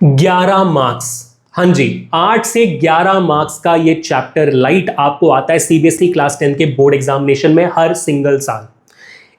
11 marks. हाँ जी, 8 से 11 marks का ये चैप्टर लाइट आपको आता है सीबीएसई क्लास 10 के बोर्ड एग्जामिनेशन में हर सिंगल साल।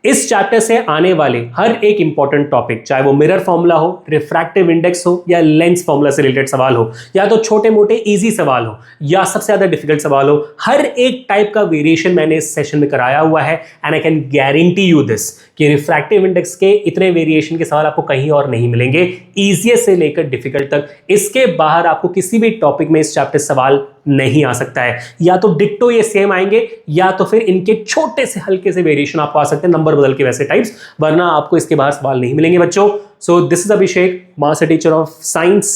इस चैप्टर से आने वाले हर एक इंपॉर्टेंट टॉपिक, चाहे वो मिरर फॉर्मूला हो, रिफ्रैक्टिव इंडेक्स हो, या लेंस फॉर्मूला से रिलेटेड सवाल हो, या तो छोटे मोटे इजी सवाल हो, या सबसे ज्यादा डिफिकल्ट सवाल हो, हर एक टाइप का वेरिएशन मैंने इस सेशन में कराया हुआ है। And I can guarantee you this कि रिफ्रैक्टिव इंडेक्स के इतने वेरिएशन के सवाल आपको कहीं और नहीं मिलेंगे, इजीएस्ट से लेकर डिफिकल्ट तक। इसके बाहर आपको किसी भी टॉपिक में इस चैप्टर सवाल नहीं आ सकता है। या तो डिक्टो ये सेम आएंगे, या तो फिर इनके छोटे से हल्के से वेरिएशन आपको आ सकते हैं, नंबर बदल के वैसे टाइप्स, वरना आपको इसके बाहर सवाल नहीं मिलेंगे बच्चों। So this is Abhishek, master teacher of science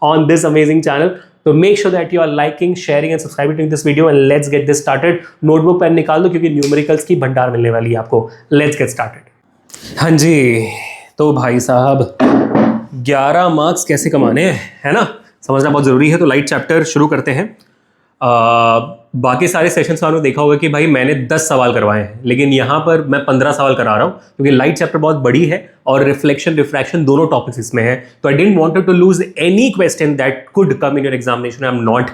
on this amazing channel. तो make sure that you are liking, sharing and subscribing to this video, and let's get this started. Notebook pen निकाल दो क्योंकि न्यूमेरिकल्स की भंडार मिलने वाली है आपको। Let's get started. हाँ जी, तो भाई साहब 11 मार्क्स कैसे कमाने हैं, है ना, समझना बहुत जरूरी है। तो लाइट चैप्टर शुरू करते हैं। बाकी सारे सेशंस में देखा होगा कि भाई मैंने 10 सवाल करवाए हैं, लेकिन यहाँ पर मैं 15 सवाल करा रहा हूँ क्योंकि लाइट चैप्टर बहुत बड़ी है और रिफ्लेक्शन रिफ्रैक्शन दोनों टॉपिक्स इसमें हैं। तो I didn't wanted to lose any question that could come in your examination. I am not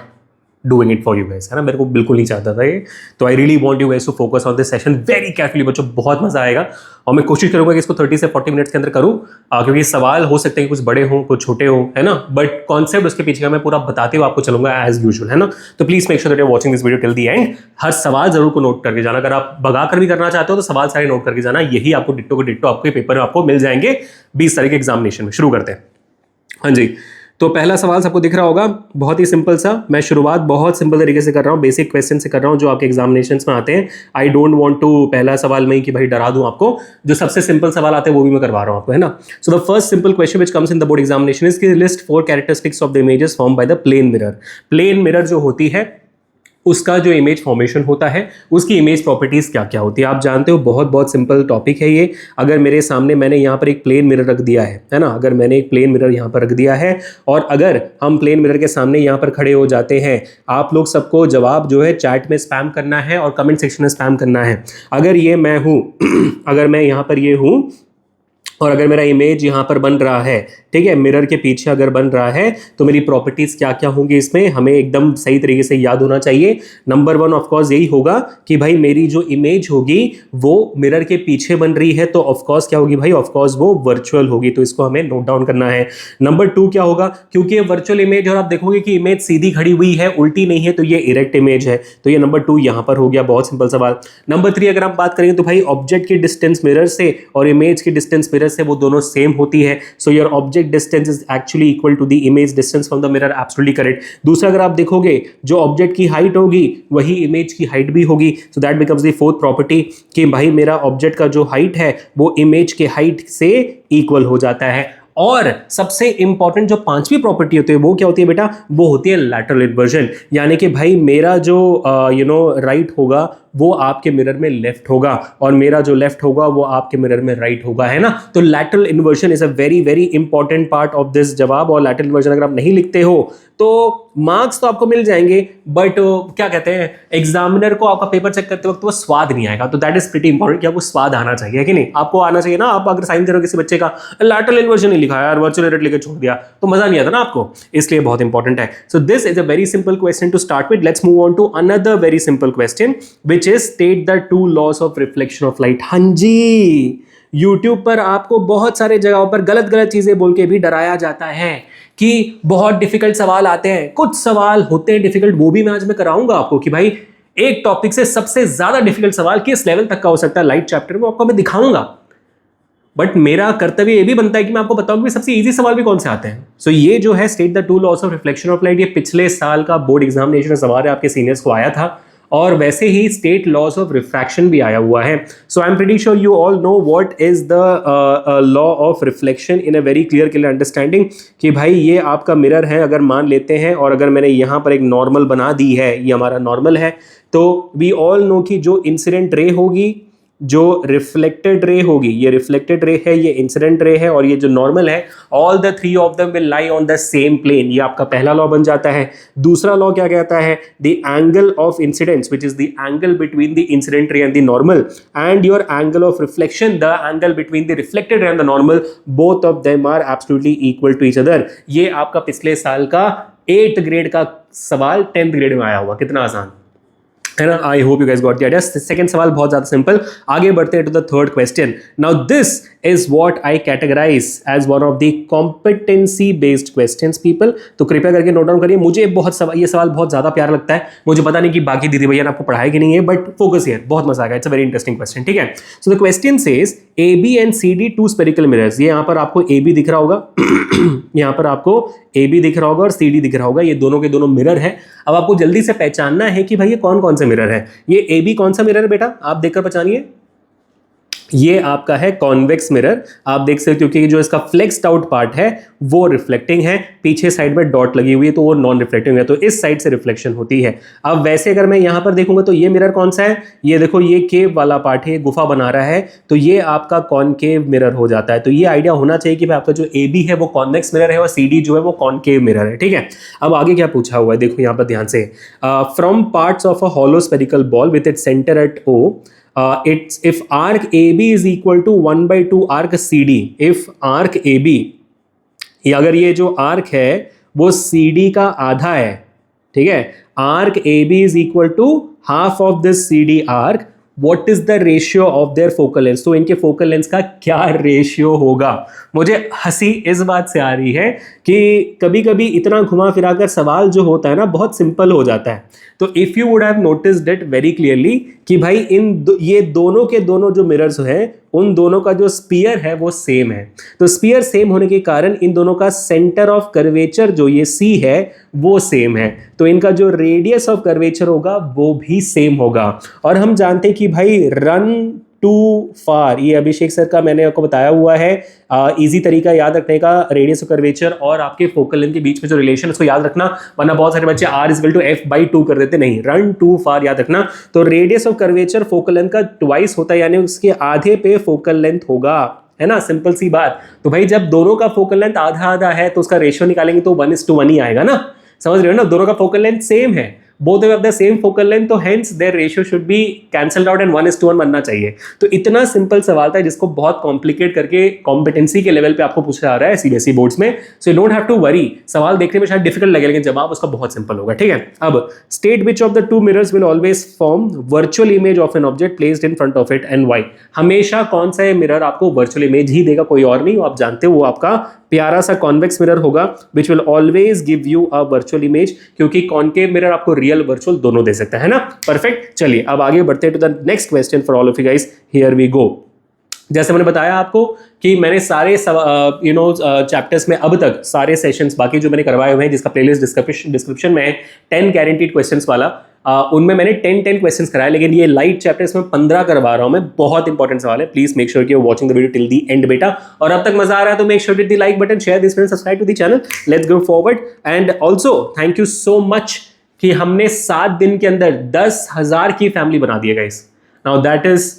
doing it for you guys, है ना, मेरे को बिल्कुल नहीं चाहता था ये। तो I really want you guys to focus on this session very carefully बच्चों, बहुत मजा आएगा। और मैं कोशिश करूंगा कि इसको 30 से 40 मिनट्स के अंदर करूं, क्योंकि सवाल हो सकते हैं कुछ बड़े हों कुछ छोटे हों, है ना, बट कॉन्सेप्ट उसके पीछे का मैं पूरा बताते हुए आपको चलूंगा एज यूजुअल, है ना। तो please make sure that you are watching this video till the end. हर सवाल जरूर को नोट करके जाना, अगर आप भगा कर भी करना चाहते हो तो सवाल सारे नोट करके जाना, यही आपको डिट्टो को डिट्टो आपके पेपर में आपको मिल जाएंगे 20 तारीख के एग्जामिनेशन में। शुरू करते हैं। हाँ जी, तो पहला सवाल सबको दिख रहा होगा, बहुत ही सिंपल सा। मैं शुरुआत बहुत सिंपल तरीके से कर रहा हूँ, बेसिक क्वेश्चन से कर रहा हूँ जो आपके एग्जामिनेशंस में आते हैं। आई डोंट वांट टू पहला सवाल में ही कि भाई डरा दूं आपको, जो सबसे सिंपल सवाल आते हैं वो भी मैं करवा रहा हूँ आपको, है ना। So the first simple question which comes in the board examination is list 4 characteristics of the images form by the plane mirror. Plane mirror जो होती है उसका जो इमेज फॉर्मेशन होता है, उसकी इमेज प्रॉपर्टीज क्या क्या होती है आप जानते हो। बहुत बहुत सिंपल टॉपिक है ये। अगर मेरे सामने मैंने यहाँ पर एक प्लेन मिरर रख दिया है ना, अगर मैंने एक प्लेन मिरर यहाँ पर रख दिया है और अगर हम प्लेन मिरर के सामने यहाँ पर खड़े हो जाते हैं, आप लोग सबको जवाब जो है चैट में स्पैम करना है और कमेंट सेक्शन में स्पैम करना है। अगर ये मैं हूँ अगर मैं यहाँ पर ये हूँ और अगर मेरा इमेज यहाँ पर बन रहा है, ठीक है, मिरर के पीछे अगर बन रहा है, तो मेरी प्रॉपर्टीज क्या क्या होंगी इसमें हमें एकदम सही तरीके से याद होना चाहिए। नंबर 1 ऑफ कोर्स यही होगा कि भाई मेरी जो इमेज होगी वो मिरर के पीछे बन रही है, तो ऑफ कोर्स क्या होगी भाई, ऑफ कोर्स वो वर्चुअल होगी, तो इसको हमें नोट डाउन करना है। नंबर 2 क्या होगा, क्योंकि ये वर्चुअल इमेज और आप देखोगे कि इमेज सीधी खड़ी हुई है, उल्टी नहीं है, तो ये इरेक्ट इमेज है, तो ये नंबर 2 यहां पर हो गया। बहुत सिंपल सवाल। नंबर 3 अगर हम बात करेंगे तो भाई ऑब्जेक्ट की डिस्टेंस मिरर से और इमेज की डिस्टेंस मिरर से वो दोनों सेम होती है, so your object distance is actually equal to the image distance from the mirror. Absolutely correct. दूसरा अगर आप देखोगे जो ऑब्जेक्ट की हाइट होगी वही इमेज की हाइट भी होगी, so that becomes the fourth property कि भाई मेरा ऑब्जेक्ट का जो हाइट है वो इमेज के हाइट से इक्वल हो जाता है। और सबसे इंपॉर्टेंट जो 5वीं प्रॉपर्टी होती है वो क्या होती है बेटा, वो होती है लैटरल इन्वर्जन, यानी कि भाई मेरा जो राइट होगा वो आपके मिरर में लेफ्ट होगा और मेरा जो लेफ्ट होगा वो आपके मिरर में राइट होगा, है ना। तो lateral inversion is a very very important part of this जवाब, और लैटरल इन्वर्जन अगर आप नहीं लिखते हो तो मार्क्स तो आपको मिल जाएंगे, बट क्या कहते हैं, एग्जामिनर को आपका पेपर चेक करते वक्त वो स्वाद नहीं आएगा। तो दैट इज प्रीटी इंपॉर्टेंट कि आपको स्वाद आना चाहिए कि नहीं, आपको आना चाहिए ना। आप अगर साइन करो किसी बच्चे का लैटरल इन्वर्जन नहीं लिखा यार, वर्चुअल इरेक्ट लेकर छोड़ दिया, तो मजा नहीं आता ना आपको, इसलिए बहुत इंपॉर्टेंट है। So this is a very simple question to start with. Let's move on to another very simple question which is state the 2 laws of reflection of light. हाँ जी, यूट्यूब पर आपको बहुत सारे जगहों पर गलत गलत चीजें बोल के भी डराया जाता है कि बहुत डिफिकल्ट सवाल आते हैं। कुछ सवाल होते हैं डिफिकल्ट, वो भी मैं आज में कराऊंगा आपको कि भाई एक टॉपिक से सबसे ज्यादा डिफिकल्ट सवाल किस लेवल तक का हो सकता है लाइट चैप्टर में, आपको मैं दिखाऊंगा। बट मेरा कर्तव्य ये भी बनता है कि मैं आपको बताऊं कि सबसे इजी सवाल भी कौन से आते हैं। सो ये जो है state the 2 laws of reflection of light, ये पिछले साल का बोर्ड एग्जामिनेशन सवाल है, आपके सीनियर्स को आया था। और वैसे ही स्टेट लॉस ऑफ रिफ्रैक्शन भी आया हुआ है। So I am pretty sure you all know what is the law of reflection in a very clear understanding कि भाई ये आपका मिरर है, अगर मान लेते हैं, और अगर मैंने यहाँ पर एक नॉर्मल बना दी है, ये हमारा नॉर्मल है, तो वी ऑल नो कि जो इंसिडेंट रे होगी जो रिफ्लेक्टेड रे होगी, ये रिफ्लेक्टेड रे है, ये इंसिडेंट रे है, और ये जो नॉर्मल है, all the three of them will lie on the same plane. ये आपका पहला लॉ बन जाता है। दूसरा लॉ क्या कहता है? The angle of incidence which is the angle between the incident ray and the normal and your angle of reflection, the angle between the reflected ray and the normal, both of them are absolutely equal to each other. ये आपका पिछले साल का 8th grade का सवाल 10th grade में आया हुआ। कितना आसान है ना? I hope you guys got the idea. Second सवाल बहुत ज्यादा सिंपल। आगे बढ़ते हैं to the third question. Now this is what I categorise as one of the competency based questions people. तो कृपया करके नोट डाउन करिए। मुझे ये सवाल बहुत ज्यादा प्यारा लगता है। मुझे पता नहीं कि बाकी दीदी भैया ने आपको पढ़ाया कि नहीं है, बट फोकस हियर, बहुत मजा आएगा। It's a very interesting question. ठीक है, so the question says AB and CD two spherical mirrors. ये यहाँ पर आपको AB दिख रहा होगा यहाँ पर आपको AB दिख रहा होगा और CD दिख रहा होगा। ये दोनों के दोनों मिरर है। अब आपको जल्दी से पहचानना है कि भाई ये कौन कौन से मिरर है। ये AB कौन सा मिरर है बेटा? आप देखकर पहचानिए। ये आपका है कॉन्वेक्स मिरर। आप देख सकते हो कि जो इसका फ्लेक्स्ड आउट पार्ट है वो रिफ्लेक्टिंग है, पीछे साइड में डॉट लगी हुई है तो वो नॉन रिफ्लेक्टिंग है, तो इस साइड से रिफ्लेक्शन होती है। अब वैसे अगर मैं यहां पर देखूंगा तो ये मिरर कौन सा है? ये देखो, ये केव वाला पार्ट है, गुफा बना रहा है, तो ये आपका कॉनकेव मिरर हो जाता है। तो ये आइडिया होना चाहिए कि भाई आपका जो AB है वो कॉन्वेक्स मिरर है और CD जो है वो कॉनकेव मिरर है। ठीक है, अब आगे क्या पूछा हुआ है देखो यहां पर ध्यान से। From parts of a hollow spherical ball with its centre at O, it's if arc AB is equal to 1/2 arc CD, if arc AB, अगर ये जो आर्क है वो CD का आधा है, ठीक है, arc AB is equal to half of this CD arc, what is the ratio of their focal length? तो इनके फोकल लेंथ का क्या रेशियो होगा? मुझे हंसी इस बात से आ रही है कि कभी कभी इतना घुमा फिरा कर सवाल जो होता है ना बहुत सिंपल हो जाता है। तो if you would have noticed it very clearly कि भाई ये दोनों के दोनों जो मिरर्स हैं उन दोनों का जो स्पीयर है वो सेम है। तो स्पीयर सेम होने के कारण इन दोनों का सेंटर ऑफ कर्वेचर जो ये C है वो सेम है, तो इनका जो रेडियस ऑफ कर्वेचर होगा वो भी सेम होगा। और हम जानते हैं कि भाई रन टू फार, ये अभिषेक सर का मैंने आपको बताया हुआ है इजी तरीका याद रखने का, रेडियस ऑफ कर्वेचर और आपके फोकल लेंथ के बीच में जो रिलेशन उसको याद रखना, वरना बहुत सारे बच्चे R=F/2 कर देते। नहीं, रन टू फार याद रखना। तो radius of curvature focal length का ट्वाइस होता है, यानी उसके आधे पे फोकल लेंथ होगा, है ना, सिंपल सी बात। तो भाई जब दोनों का फोकल लेंथ आधा आधा है तो उसका रेशियो निकालेंगे तो 1:1 ही आएगा ना, समझ रहे हो ना? दोनों का फोकल लेंथ सेम है, both have the same focal length, तो hence their ratio should be cancelled out and 1:1 बनना चाहिए। तो इतना सिंपल सवाल था जिसको बहुत कॉम्प्लिकेट करके कॉम्पिटेंसी के लेवल पे आपको पूछा जा रहा है CBSE बोर्ड्स में। So you don't have to worry. सवाल देखने में शायद डिफिकल्ट लगे लेकिन जवाब उसका बहुत सिंपल होगा। ठीक है, अब state which of the two mirrors will always form virtual image of an object placed in front of it and why. हमेशा कौन सा मिरर आपको वर्चुअल इमेज ही देगा, कोई और नहीं, आप जानते हो वो आपका प्यारा सा कॉन्वेक्स मिरर होगा which will always give you a virtual image, क्योंकि कॉनकेव मिरर आपको रियल वर्चुअल दोनों दे सकता है ना। परफेक्ट, चलिए अब आगे बढ़ते हैं to the next question for all of you guys. Here we go. जैसे मैंने बताया आपको कि मैंने सारे चैप्टर्स में अब तक सारे सेशंस बाकी जो मैंने करवाए हुए हैं, जिसका प्लेलिस्ट डिस्क्रिप्शन में है 10 गारंटीड क्वेश्चंस वाला, उनमें मैंने 10 क्वेश्चंस कराए, लेकिन ये लाइट चैप्टर्स में 15 करवा रहा हूं मैं। बहुत इंपॉर्टेंट सवाल है, प्लीज मेक श्योर कि you watching the video till the end बेटा। और अब तक मजा आ रहा है तो make sure hit the like button, share this, subscribe to the channel. Let's go forward and also thank you so much कि हमने 7 दिन के अंदर 10,000 की फैमिली बना दी है guys. Now that is,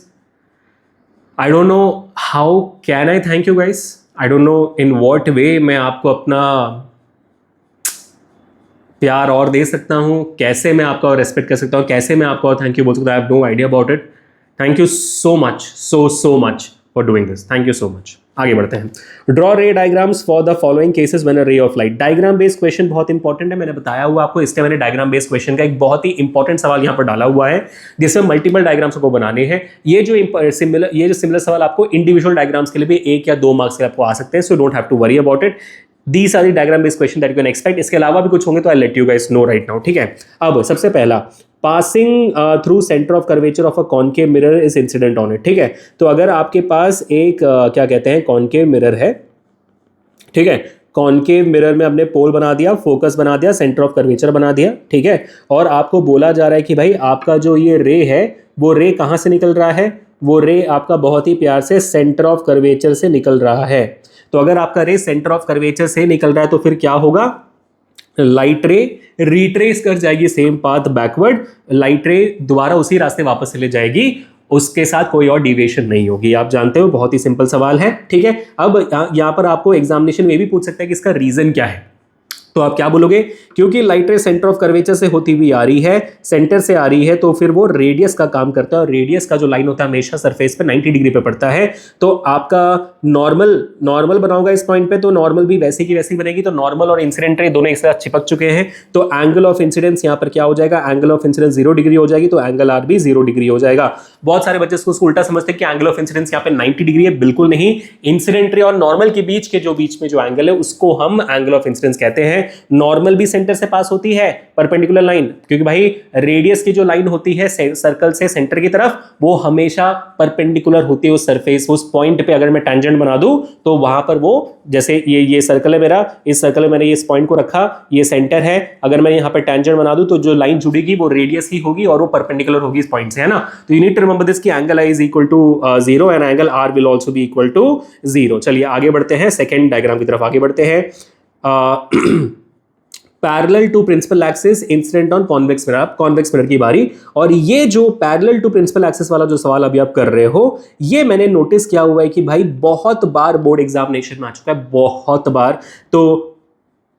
I don't know how can I thank you guys. I don't know in what way मैं आपको अपना प्यार और दे सकता हूँ, कैसे मैं आपका और रेस्पेक्ट कर सकता हूँ, कैसे मैं आपको और थैंक यू बोल सकता हूँ। I have no idea about it. Thank you so much, so much for doing this. Thank you so much. आगे बढ़ते हैं। ड्रॉ रे diagrams for the following cases when a ray of light. Diagram based question बहुत important है, मैंने बताया हुआ आपको, इसलिए मैंने डायग्राम बेस्ड क्वेश्चन का एक बहुत ही इंपॉर्टेंट सवाल यहाँ पर डाला हुआ है जिसमें मल्टीपल डायग्राम्स को बनाने हैं। ये जो सिमिलर सवाल आपको इंडिविजुअल डायग्राम्स के लिए भी 1 या 2 मार्क्स के लिए आपको आ सकते हैं, so don't have to worry about it. These are the diagram based question that you can expect. इसके अलावा भी कुछ होंगे तो I'll let you guys know right now. ठीक है, अब सबसे पहला, passing through centre of curvature of a concave mirror is incident on it. ठीक है, तो अगर आपके पास एक क्या कहते हैं कॉनकेव मिरर है, ठीक है, कॉनकेव मिरर में आपने पोल बना दिया, फोकस बना दिया, सेंटर ऑफ कर्वेचर बना दिया, ठीक है, और आपको बोला जा रहा है कि भाई आपका जो ये रे है वो रे कहाँ से निकल रहा है, वो रे आपका बहुत ही प्यार से सेंटर ऑफ कर्वेचर से निकल रहा है। तो अगर आपका रे सेंटर ऑफ कर्वेचर से निकल रहा है तो फिर क्या होगा, लाइट रे रिट्रेस कर जाएगी सेम पाथ बैकवर्ड, लाइट रे दोबारा उसी रास्ते वापस चले जाएगी उसके साथ कोई और डिविएशन नहीं होगी। आप जानते हो, बहुत ही सिंपल सवाल है, ठीक है। अब यहाँ पर आपको एग्जामिनेशन में भी पूछ सकता है कि इसका रीजन क्या है, तो आप क्या बोलोगे, क्योंकि लाइट रे सेंटर ऑफ कर्वेचर से होती हुई आ रही है, सेंटर से आ रही है, तो फिर वो रेडियस का काम करता है, और रेडियस का जो लाइन होता है हमेशा सरफेस पे 90 डिग्री पे पड़ता है। तो आपका नॉर्मल बनाओगा इस पॉइंट पे, तो नॉर्मल भी वैसे की वैसी बनेगी। तो नॉर्मल और इंसिडेंट रे दोनों एक साथ चिपक चुके हैं, तो एंगल ऑफ इंसिडेंस यहाँ पर क्या हो जाएगा, एंगल ऑफ इंसिडेंस 0 डिग्री हो जाएगी, तो एंगल आर भी 0 डिग्री हो जाएगा। बहुत सारे बच्चे इसको उल्टा समझते हैं कि एंगल ऑफ इंसिडेंस यहाँ पे 90 डिग्री है, बिल्कुल नहीं। इंसिडेंट रे और नॉर्मल के बीच में जो एंगल है उसको हम एंगल ऑफ इंसिडेंस कहते हैं। नॉर्मल भी सेंटर से पास होती है, परपेंडिकुलर लाइन, क्योंकि भाई रेडियस की जो लाइन होती है सर्कल से सेंटर की तरफ, वो हमेशा परपेंडिकुलर होती है उस सरफेस, उस पॉइंट पे अगर मैं टेंजेंट बना दूं तो वहां पर वो, जैसे ये सर्कल है मेरा, इस सर्कल में मैंने इस पॉइंट को रखा, ये सेंटर है, अगर मैं यहां पर टेंजेंट बना दूं तो जो लाइन जुड़ेगी वो रेडियस ही होगी और वो परपेंडिकुलर होगी इस पॉइंट से, है ना। तो you need to remember this कि angle i is equal to 0 and angle r will also be equal to 0। चलिए आगे बढ़ते हैं, सेकेंड डायग्राम की तरफ आगे बढ़ते हैं। Parallel to principal axis incident on convex mirror, convex mirror की बारी। और ये जो पैरेलल टू प्रिंसिपल एक्सिस वाला जो सवाल अभी आप कर रहे हो, ये मैंने नोटिस किया हुआ है कि भाई बहुत बार बोर्ड एग्जामिनेशन में आ चुका है, बहुत बार। तो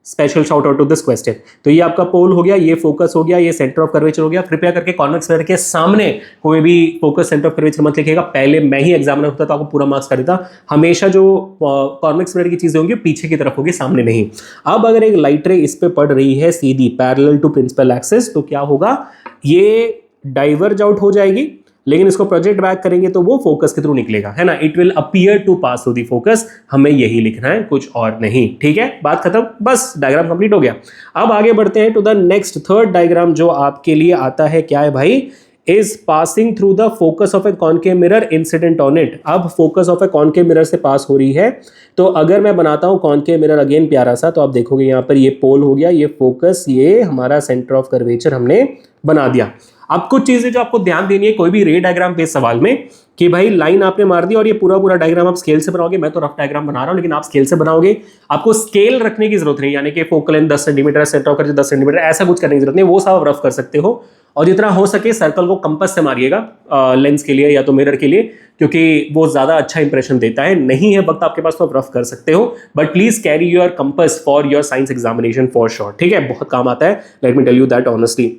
special shout out to this question. तो ये आपका पोल हो गया, ये फोकस हो गया, ये सेंटर ऑफ कर्वेचर हो गया। कृपया करके कॉन्वेक्स मिरर के सामने कोई भी फोकस सेंटर ऑफ कर्वेचर मत लिखिएगा। पहले मैं ही एग्जामिनर होता तो आपको पूरा मार्क्स कर देता। हमेशा जो कॉन्वेक्स मिरर की चीजें होंगी पीछे की तरफ होगी, सामने नहीं। अब अगर एक लाइट रे इस पे पड़ रही है सीधी पैरेलल टू प्रिंसिपल एक्सिस, तो क्या होगा, ये डाइवर्ज आउट हो जाएगी, लेकिन इसको प्रोजेक्ट बैक करेंगे तो वो फोकस के थ्रू निकलेगा, है ना। It will appear to pass through the focus, हमें यही लिखना है, कुछ और नहीं, ठीक है। बात खत्म, बस डायग्राम कंप्लीट हो गया। अब आगे बढ़ते हैं to the next third diagram जो आपके लिए आता है, क्या है भाई, is passing through the focus of a concave mirror incident on it. अब focus of a concave mirror से पास हो रही है, तो अगर मैं बनाता हूं कॉनकेव मिरर अगेन प्यारा सा, तो आप देखोगे यहां पर ये पोल हो गया, ये फोकस, ये हमारा सेंटर ऑफ कर्वेचर हमने बना दिया। अब कुछ चीजें जो आपको ध्यान देनी है कोई भी रे डायग्राम पे सवाल में, कि भाई लाइन आपने मार दी और ये पूरा डायग्राम आप स्केल से बनाओगे। मैं तो रफ डायग्राम बना रहा हूं, लेकिन आप स्केल से बनाओगे। आपको स्केल रखने की जरूरत नहीं, यानी कि focal length 10 centimetre, centre of curvature 10 centimetre, ऐसा कुछ करने की जरूरत नहीं, वो सब आप रफ कर सकते हो। और जितना हो सके सर्कल को कंपास से मारिएगा लेंस के लिए या तो मिरर के लिए, क्योंकि वो ज्यादा अच्छा इंप्रेशन देता है। नहीं है वक्त आपके पास तो आप रफ कर सकते हो, but please carry your compass for your science examination for sure, ठीक है। बहुत काम आता है, let me tell you that honestly.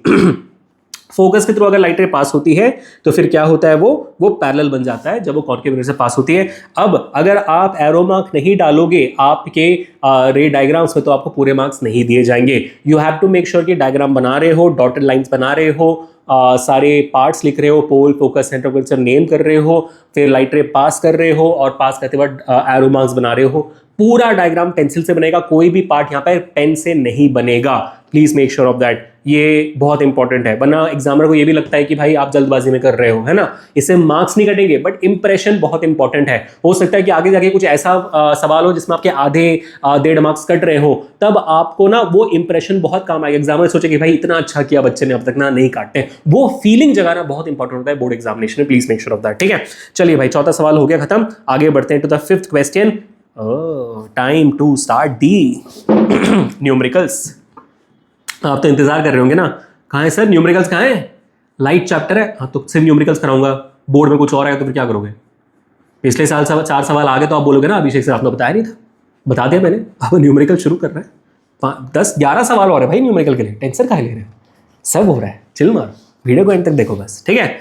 Focus के थ्रू अगर लाइट रे पास होती है तो फिर क्या होता है, वो पैरेलल बन जाता है जब वो कॉनकेव मिरर से पास होती है। अब अगर आप एरो मार्क नहीं डालोगे आपके रे डायग्राम्स में तो आपको पूरे मार्क्स नहीं दिए जाएंगे। You have to make sure कि डायग्राम बना रहे हो, डॉटेड लाइंस बना रहे हो, सारे पार्ट्स लिख रहे हो, pole, focus, centre of curvature name कर रहे हो, फिर लाइट रे पास कर रहे हो और पास करते वक्त एरो मार्क्स बना रहे हो। पूरा डायग्राम पेंसिल से बनेगा, कोई भी पार्ट यहाँ पर पेन से नहीं बनेगा। Please make sure of that, ये बहुत इंपॉर्टेंट है, वरना एग्जामिनर को ये भी लगता है कि भाई आप जल्दबाजी में कर रहे हो, है ना। इससे मार्क्स नहीं कटेंगे, बट इंप्रेशन बहुत इंपॉर्टेंट है। हो सकता है कि आगे जाके कुछ ऐसा सवाल हो जिसमें आपके आधे 1.5 मार्क्स कट रहे हो, तब आपको ना वो इंप्रेशन बहुत काम आएगा। एग्जामिनर सोचे कि भाई इतना अच्छा किया बच्चे ने अब तक ना, नहीं काटते। वो फीलिंग जगाना बहुत इंपॉर्टेंट होता है बोर्ड एग्जामिनेशन में, please make sure of that, ठीक है। चलिए भाई, चौथा सवाल हो गया खत्म, आगे बढ़ते हैं to the fifth question. Time to start the numericals. आप तो इंतजार कर रहे होंगे ना, कहाँ है सर न्यूमेरिकल्स, कहाँ है, लाइट चैप्टर है। हाँ तो सिर्फ न्यूमेरिकल्स कराऊंगा, बोर्ड में कुछ और आएगा तो फिर क्या करोगे। पिछले साल 4 सवाल आ गए तो आप बोलोगे ना अभिषेक सर आपने बताया नहीं था, बता दिया मैंने। अब न्यूमेरिकल शुरू कर रहे हैं, 10-11 सवाल और है भाई न्यूमेरिकल के लिए, टेंशन काहे ले रहे हैं, सब हो रहा है, चिल मारो, वीडियो को एंड तक देखो बस, ठीक है।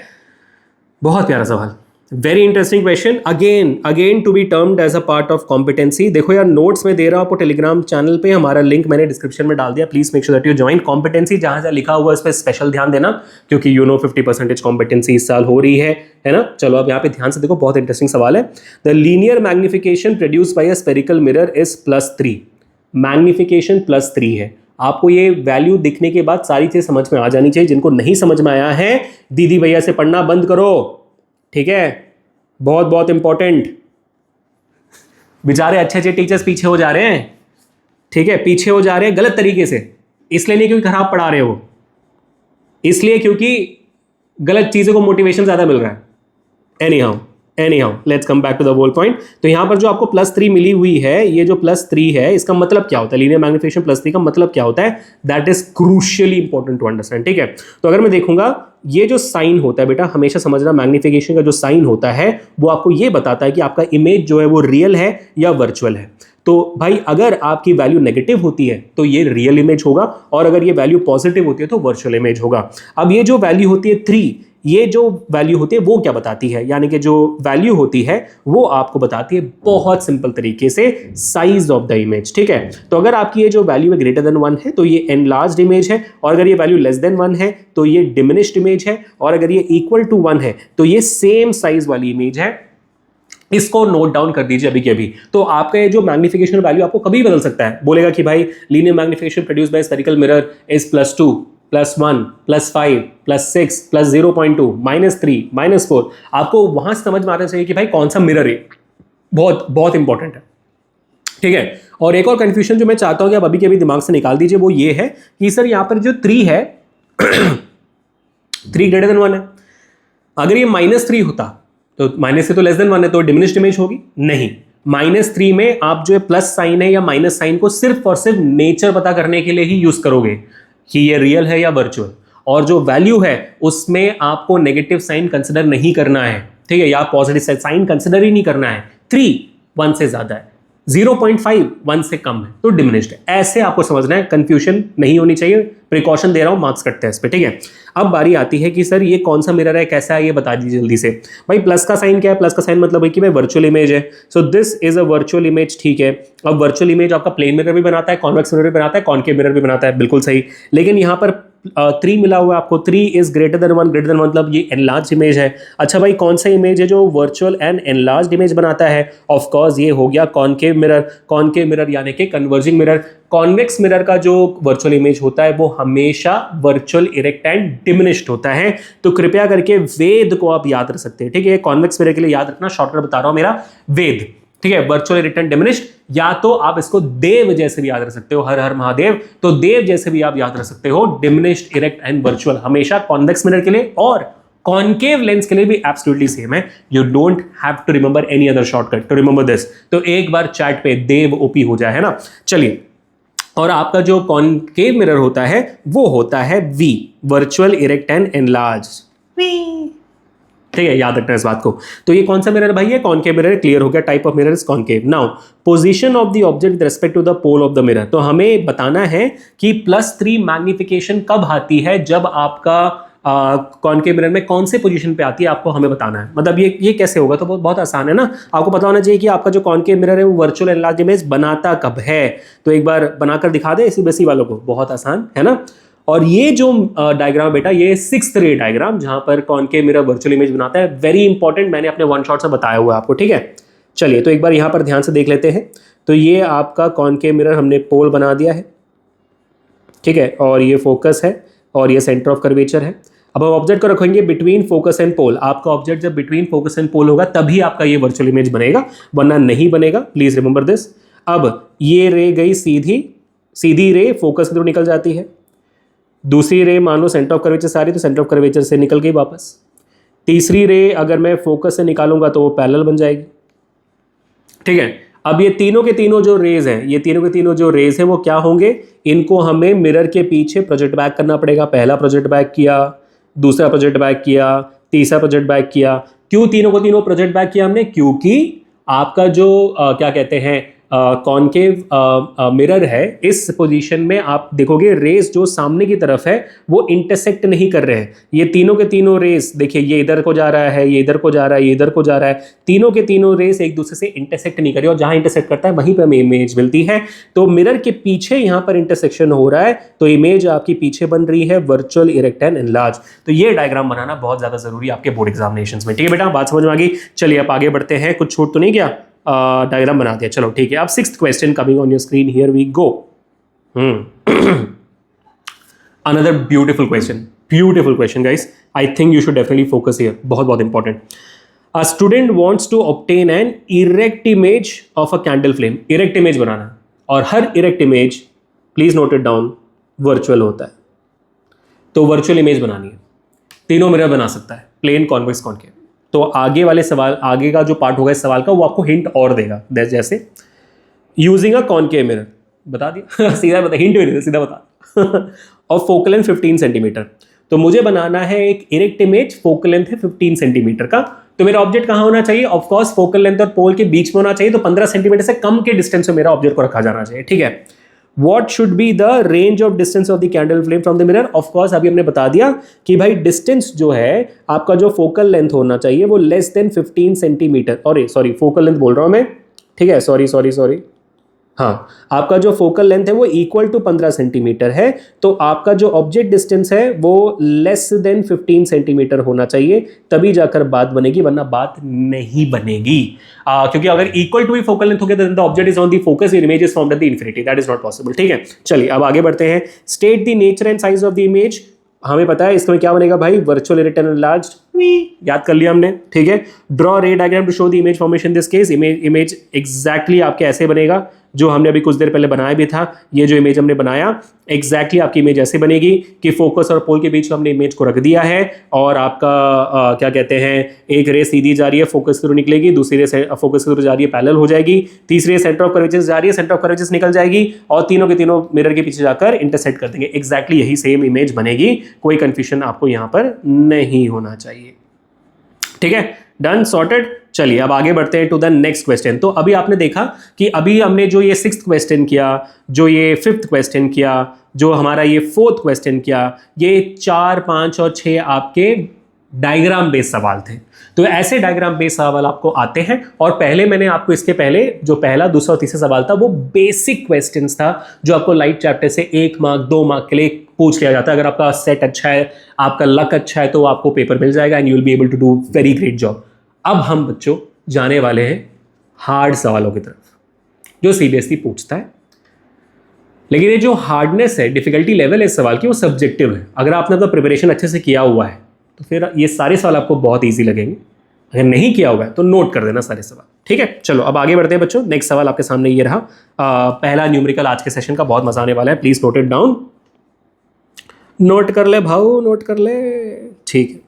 बहुत प्यारा सवाल, very interesting question, again to be termed as a part of competency. देखो यार, नोट्स में दे रहा हूं आपको टेलीग्राम चैनल पे, हमारा लिंक मैंने डिस्क्रिप्शन में डाल दिया, please make sure that you join. Competency जहां जहां लिखा हुआ है उस पर स्पेशल ध्यान देना, क्योंकि 50% कॉम्पिटेंसी इस साल हो रही है ना। चलो अब यहाँ पे ध्यान से देखो, बहुत इंटरेस्टिंग सवाल है। The linear magnification produce by a spherical mirror is +3, magnification +3 है। आपको ये वैल्यू दिखने के बाद सारी चीज समझ में आ जानी चाहिए। जिनको नहीं समझ में आया है दीदी भैया से पढ़ना बंद करो, ठीक है, बहुत बहुत इंपॉर्टेंट। बेचारे अच्छे अच्छे टीचर्स पीछे हो जा रहे हैं, ठीक है, पीछे हो जा रहे हैं गलत तरीके से, इसलिए नहीं क्योंकि खराब पढ़ा रहे हो, इसलिए क्योंकि गलत चीजों को मोटिवेशन ज्यादा मिल रहा है। Anyhow, anyhow let's come back to the whole point. तो यहाँ पर जो आपको +3 मिली हुई है, ये जो +3 है इसका मतलब क्या होता है, लीनियर मैग्निफिकेशन +3 का मतलब क्या होता है, that is crucially important to understand. ठीक है, तो अगर मैं देखूंगा ये जो साइन होता है बेटा, हमेशा समझना मैग्निफिकेशन का जो साइन होता है वो आपको ये बताता है कि आपका इमेज जो है वो रियल है या वर्चुअल है। तो भाई अगर आपकी वैल्यू नेगेटिव होती है तो ये रियल इमेज होगा, और अगर ये वैल्यू पॉजिटिव होती है तो वर्चुअल इमेज होगा। अब ये जो वैल्यू होती है 3, ये जो वैल्यू होती है वो क्या बताती है, यानी कि जो वैल्यू होती है वो आपको बताती है बहुत सिंपल तरीके से साइज ऑफ द इमेज। ठीक है, तो अगर आपकी ये जो वैल्यू है ग्रेटर देन 1 है तो ये एनलार्ज्ड इमेज है, और अगर ये वैल्यू लेस देन 1 है तो ये डिमिनिश्ड इमेज है, और अगर ये इक्वल टू 1 है तो ये सेम साइज वाली इमेज है। इसको नोट डाउन कर दीजिए अभी के अभी। तो आपका ये जो मैग्निफिकेशन वैल्यू आपको कभी बदल सकता है, बोलेगा कि भाई linear magnification produced by spherical mirror is +2 +1 +5 +6 +0.2 -3 -4। आपको वहां से समझ में आना चाहिए कि भाई कौन सा मिरर है, बहुत बहुत इंपॉर्टेंट है। ठीक है, और एक और कंफ्यूजन जो मैं चाहता हूं कि आप अभी के अभी दिमाग से निकाल दीजिए, वो ये है कि सर यहां पर जो 3 है 3 ग्रेटर देन 1 है, अगर ये -3 होता तो -3 तो लेस देन 1 है तो डिमिनिश्ड इमेज होगी, नहीं। -3 में आप जो है प्लस साइन है या माइनस साइन को सिर्फ और सिर्फ नेचर पता करने के लिए ही यूज करोगे कि ये रियल है या वर्चुअल, और जो वैल्यू है उसमें आपको नेगेटिव साइन कंसिडर नहीं करना है। ठीक है, या पॉजिटिव साइन कंसिडर ही नहीं करना है। 3 1 से ज्यादा है, 0.5 1 से कम है तो डिमिनिश्ड है। ऐसे आपको समझना है, कंफ्यूजन नहीं होनी चाहिए, प्रिकॉशन दे रहा हूं, मार्क्स कटते हैं इस पे। ठीक है, अब बारी आती है कि सर ये कौन सा मिरर है, कैसा है, ये बता दीजिए जल्दी से। भाई प्लस का साइन क्या है, प्लस का साइन मतलब है कि भाई वर्चुअल इमेज है, so this is a virtual image. ठीक है, अब वर्चुअल इमेज आपका प्लेन मिरर भी बनाता है, कॉन्वेक्स मिरर भी बनाता है, कॉनकेव मिरर भी बनाता है, बिल्कुल सही। लेकिन यहाँ पर 3 मिला हुआ है आपको, 3 is greater then 1, greater than मतलब ये एनलार्ज इमेज है। अच्छा भाई कौन सा इमेज है जो वर्चुअल एंड एनलार्ज इमेज बनाता है, ऑफ कोर्स ये हो गया कॉनकेव मिरर। कॉनकेव मिरर यानी कि कन्वर्जिंग मिरर। कॉन्वेक्स मिरर का जो वर्चुअल इमेज होता है वो हमेशा वर्चुअल, इरेक्ट एंड डिमिनिश्ड होता है। तो कृपया करके वेद को आप याद रख सकते हैं। ठीक है, कॉन्वेक्स मिरर के लिए याद रखना, शॉर्टकट बता रहा हूं मेरा, वेद। ठीक है, वर्चुअल, इरेक्ट एंड डिमिनिश्ड, या तो आप इसको देव जैसे भी याद रख सकते हो, हर हर महादेव, तो देव जैसे भी आप याद रख सकते हो, डिमिनिश्ड, इरेक्ट एंड वर्चुअल हमेशा कॉन्वेक्स मिरर के लिए, और कॉनकेव लेंस के लिए भी एब्सोल्युटली सेम है। You don't have to remember any other shortcut to remember this. तो एक बार चैट पे देव ओपी हो जाए, है ना। चलिए, और आपका जो कॉनकेव मिरर होता है वो होता है V, virtual, erect and enlarge. ठीक है, याद रखना इस बात को। तो ये कौन सा मिरर भाई है, कॉनकेव मिरर। क्लियर हो गया, type of mirror is concave. Now position of the object with respect to the pole of the mirror. तो हमें बताना है कि +3 मैग्निफिकेशन कब आती है, जब आपका कॉनकेव मिरर में कौन से पोजीशन पे आती है, आपको हमें बताना है। मतलब ये कैसे होगा, तो बहुत आसान है ना। आपको पता होना चाहिए कि आपका जो कॉनकेव मिरर है वो वर्चुअल एनलार्ज इमेज बनाता कब है। तो एक बार बनाकर दिखा दे इसी बेसी वालों को, बहुत आसान है ना। और ये जो डायग्राम बेटा, ये 6th रे डायग्राम जहां पर कॉनकेव मिरर वर्चुअल इमेज बनाता है, वेरी इंपॉर्टेंट, मैंने अपने वन शॉट से बताया हुआ है आपको। ठीक है, चलिए तो एक बार यहां पर ध्यान से देख लेते हैं। तो ये आपका कॉनकेव मिरर हमने पोल बना दिया है। ठीक है, और ये फोकस है और ये सेंटर ऑफ कर्वेचर है। अब हम ऑब्जेक्ट को रखेंगे बिटवीन फोकस एंड पोल। आपका ऑब्जेक्ट जब बिटवीन फोकस एंड पोल होगा तभी आपका ये वर्चुअल इमेज बनेगा, वरना नहीं बनेगा, प्लीज रिमेंबर दिस। अब ये रे गई सीधी रे फोकस के थ्रू निकल जाती है। दूसरी रे मान लो सेंटर ऑफ कर्वेचर से आ रही, तो सेंटर ऑफ कर्वेचर से निकल गई वापस। तीसरी रे अगर मैं फोकस से निकालूंगा तो वो पैरेलल बन जाएगी। ठीक है, अब ये तीनों के तीनों जो रेज हैं, ये तीनों के तीनों जो रेज हैं वो क्या होंगे, इनको हमें मिरर के पीछे प्रोजेक्ट बैक करना पड़ेगा। पहला प्रोजेक्ट बैक किया, दूसरा प्रोजेक्ट बैक किया, तीसरा प्रोजेक्ट बैक किया। क्यों तीनों को तीनों प्रोजेक्ट बैक किया हमने, क्योंकि आपका जो क्या कहते हैं कॉनकेव मिरर है, इस पोजीशन में आप देखोगे रेस जो सामने की तरफ है वो इंटरसेक्ट नहीं कर रहे हैं। ये तीनों के तीनों रेस देखिए, ये इधर को जा रहा है, ये इधर को जा रहा है, ये इधर को जा रहा है, तीनों के तीनों रेस एक दूसरे से इंटरसेक्ट नहीं कर रही, और जहां इंटरसेक्ट करता है वहीं पर हमें इमेज मिलती है। तो मिरर के पीछे यहां पर इंटरसेक्शन हो रहा है, तो इमेज आपकी पीछे बन रही है वर्चुअल, इरेक्ट एंड एनलार्ज। तो ये डायग्राम बनाना बहुत ज्यादा जरूरी है आपके बोर्ड एग्जामिनेशंस में। ठीक है बेटा, बात समझ में आ गई। चलिए आप आगे बढ़ते हैं, कुछ छूट तो नहीं गया, डायग्राम बना दिया, चलो ठीक है। अब 6th question coming on your screen, here we go. Another beautiful question guys, I think you should definitely focus here, बहुत बहुत important. A student wants to obtain an erect image of a candle flame. Erect image बनाना, और हर erect image, please note it down, virtual होता है। तो virtual image बनानी है, तीनों मिरर बना सकता है, प्लेन, कॉन्वेक्स, कॉनकेव। तो आगे वाले सवाल, आगे का जो पार्ट होगा इस सवाल का, वो आपको हिंट और देगा। जैसे यूजिंग अ कॉनकेव मिरर, बता दिया सीधा बता, हिंट भी नहीं सीधा बता और फोकल लेंथ 15 सेंटीमीटर। तो मुझे बनाना है एक इरेक्ट इमेज, फोकल लेंथ है 15 सेंटीमीटर का। तो मेरा ऑब्जेक्ट कहां होना चाहिए? ऑफ कोर्स फोकल लेंथ और पोल के बीच में होना चाहिए, तो 15 सेंटीमीटर से कम के डिस्टेंस में मेरा ऑब्जेक्ट को रखा जाना चाहिए, ठीक है। What should be the range of distance of the candle flame from the mirror? Of course अभी हमने बता दिया कि भाई डिस्टेंस जो है आपका, जो फोकल लेंथ होना चाहिए वो लेस देन 15 सेंटीमीटर, और सॉरी फोकल लेंथ बोल रहा हूं मैं, ठीक है, सॉरी, हाँ, आपका जो फोकल लेंथ है वो इक्वल टू 15 सेंटीमीटर है, तो आपका जो ऑब्जेक्ट डिस्टेंस है वो लेस देन 15 सेंटीमीटर होना चाहिए, तभी जाकर बात बनेगी, वरना बात नहीं बनेगी। क्योंकि अगर इक्वल टू ही फोकल लेंथ हो गया, the object is on the focus, your image is found at the infinity, that is not possible, ठीक है। चलिए अब आगे बढ़ते हैं। State the nature and size of the image. हमें पता है इसमें क्या बनेगा भाई, वर्चुअल इरेक्टेंगल एनलार्ज्ड, याद कर लिया हमने, ठीक है। Draw ray diagram to show the image formation, this case image exactly आपके ऐसे बनेगा जो हमने अभी कुछ देर पहले बनाया भी था। ये जो इमेज हमने बनाया एग्जैक्टली आपकी इमेज ऐसे बनेगी कि फोकस और पोल के बीच में हमने इमेज को रख दिया है, और आपका क्या कहते हैं, एक रे सीधी जा रही है, फोकस के थ्रू निकलेगी, दूसरी रे फोकस के थ्रू जा रही है, पैरेलल हो जाएगी, तीसरी रे सेंटर ऑफ कर्वेचर जा रही है, सेंटर ऑफ कर्वेचर निकल जाएगी, और तीनों के तीनों मिरर के पीछे जाकर इंटरसेक्ट कर देंगे। एग्जैक्टली यही सेम इमेज बनेगी, कोई कंफ्यूजन आपको यहां पर नहीं होना चाहिए, ठीक है। Done, sorted. चलिए अब आगे बढ़ते हैं टू द नेक्स्ट क्वेश्चन। तो अभी आपने देखा कि अभी हमने जो ये 6th क्वेश्चन किया, जो ये 5th क्वेश्चन किया, जो हमारा ये 4th क्वेश्चन किया, ये 4, 5 और 6 आपके डायग्राम बेस्ड सवाल थे। तो ऐसे डायग्राम बेस्ड सवाल आपको आते हैं, और पहले मैंने आपको इसके पहले जो पहला, दूसरा और तीसरा सवाल था वो बेसिक क्वेश्चंस था, जो आपको लाइट चैप्टर से 1 मार्क 2 मार्क के लिए पूछ लिया जाता है। अगर आपका सेट अच्छा है, आपका लक अच्छा है, तो आपको पेपर मिल जाएगा and you will be able to do very great job. अब हम बच्चों जाने वाले हैं हार्ड सवालों की तरफ, जो सीबीएसई पूछता है। लेकिन ये जो हार्डनेस है, डिफिकल्टी लेवल है इस सवाल की, वो सब्जेक्टिव है। अगर आपने अपना प्रिपरेशन अच्छे से किया हुआ है तो फिर ये सारे सवाल आपको बहुत ईजी लगेंगे, अगर नहीं किया हुआ है तो नोट कर देना सारे सवाल, ठीक है। चलो अब आगे बढ़ते हैं बच्चों। नेक्स्ट सवाल आपके सामने ये रहा, पहला न्यूमेरिकल आज के सेशन का, बहुत मजा आने वाला है, please note it down. Note कर ले भाऊ, नोट कर ले, ठीक है।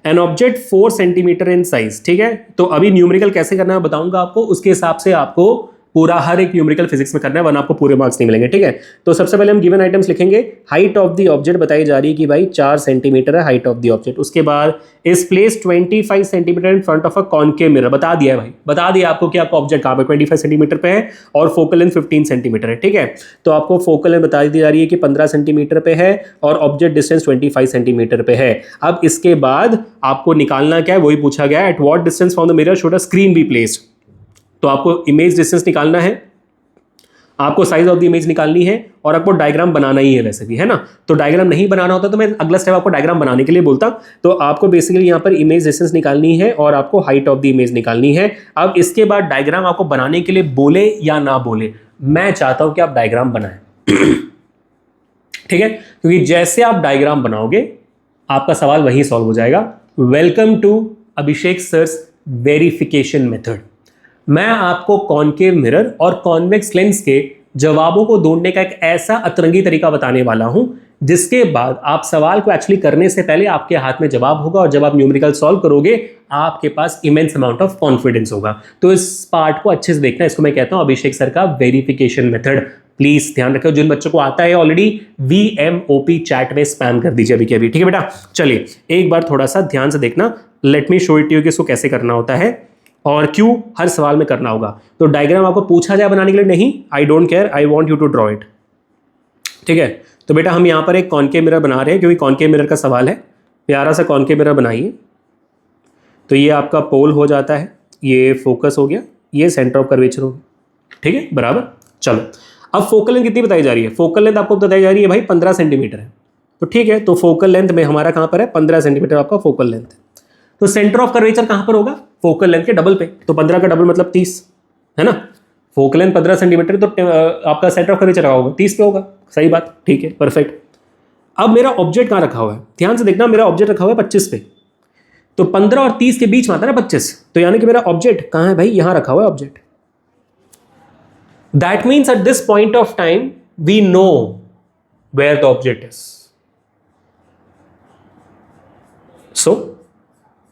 An object 4 centimetre in size, ठीक है। तो अभी न्यूमेरिकल कैसे करना है बताऊंगा आपको, उसके हिसाब से आपको पूरा हर एक न्यूमेरिकल फिजिक्स में करना है, वरना आपको पूरे मार्क्स नहीं मिलेंगे, ठीक है। तो सबसे पहले हम गिवन आइटम्स लिखेंगे। हाइट ऑफ द ऑब्जेक्ट बताई जा रही है कि भाई 4 सेंटीमीटर है हाइट ऑफ द ऑब्जेक्ट। उसके बाद is place 25 centimetre in front of a concave mirror, बता दिया है भाई, बता दिया आपको कि आपका ऑब्जेक्ट कहाँ पे 25 सेंटीमीटर पे है, और फोकल लेंथ 15 सेंटीमीटर है, ठीक है। तो आपको फोकल लेंथ बता दी जा रही है कि 15 सेंटीमीटर पे है, और ऑब्जेक्ट डिस्टेंस 25 सेंटीमीटर पे है। अब इसके बाद आपको निकालना क्या है, वही पूछा गया है, at what distance from the mirror should a screen be placed. तो आपको इमेज डिस्टेंस निकालना है, आपको साइज ऑफ द इमेज निकालनी है, और आपको डायग्राम बनाना ही है वैसे भी, है ना। तो डायग्राम नहीं बनाना होता तो मैं अगला स्टेप आपको डायग्राम बनाने के लिए बोलता। तो आपको बेसिकली यहाँ पर इमेज डिस्टेंस निकालनी है, और आपको हाइट ऑफ द इमेज निकालनी है। अब इसके बाद डायग्राम आपको बनाने के लिए बोले या ना बोले, मैं चाहता हूं कि आप डायग्राम बनाएं ठीक है, क्योंकि जैसे आप डायग्राम बनाओगे आपका सवाल वहीं सॉल्व हो जाएगा। Welcome to Abhishek sir's verification method. मैं आपको कॉनकेव मिरर और कॉन्वेक्स लेंस के जवाबों को ढूंढने का एक ऐसा अतरंगी तरीका बताने वाला हूं, जिसके बाद आप सवाल को एक्चुअली करने से पहले आपके हाथ में जवाब होगा, और जब आप न्यूमेरिकल सॉल्व करोगे आपके पास इमेंस अमाउंट ऑफ कॉन्फिडेंस होगा। तो इस पार्ट को अच्छे से देखना, इसको मैं कहता हूं अभिषेक सर का वेरिफिकेशन मेथड। प्लीज ध्यान रखो, जिन बच्चों को आता है ऑलरेडी VMOP चैट में स्पैम कर दीजिए अभी के अभी, ठीक है बेटा। चलिए एक बार थोड़ा सा ध्यान से देखना, let me show it you कि इसको कैसे करना होता है और क्यों हर सवाल में करना होगा। तो डायग्राम आपको पूछा जाए बनाने के लिए, नहीं, I don't care, I want you to draw it, ठीक है। तो बेटा हम यहां पर एक कॉनकेव मिरर बना रहे हैं, क्योंकि कॉनकेव मिरर का सवाल है। प्यारा सा कॉनकेव मिरर बनाइए। तो ये आपका पोल हो जाता है, ये फोकस हो गया, ये सेंटर ऑफ कर्वेचर हो गया, ठीक है, बराबर। चलो अब फोकल लेंथ कितनी बताई जा रही है, फोकल लेंथ आपको बताई जा रही है भाई 15 सेंटीमीटर है। तो ठीक है, तो फोकल लेंथ में हमारा कहां पर है, 15 सेंटीमीटर आपका फोकल लेंथ है। तो सेंटर ऑफ कर्वेचर कहां पर होगा, फोकल लेंथ के डबल पे। तो 15 का डबल मतलब 30, है ना। फोकल लेंथ 15 सेंटीमीटर, तो आपका सेंटर ऑफ कर्वेचर होगा 30 पे होगा, सही बात, ठीक है, परफेक्ट। अब मेरा ऑब्जेक्ट कहां रखा हुआ है, ध्यान से देखना, मेरा ऑब्जेक्ट रखा हुआ है 25 पे। तो 15 और 30 के बीच में आता है ना 25, तो यानी कि मेरा ऑब्जेक्ट कहां है भाई, यहां रखा हुआ है object. That means at this point of time we know where the object is. So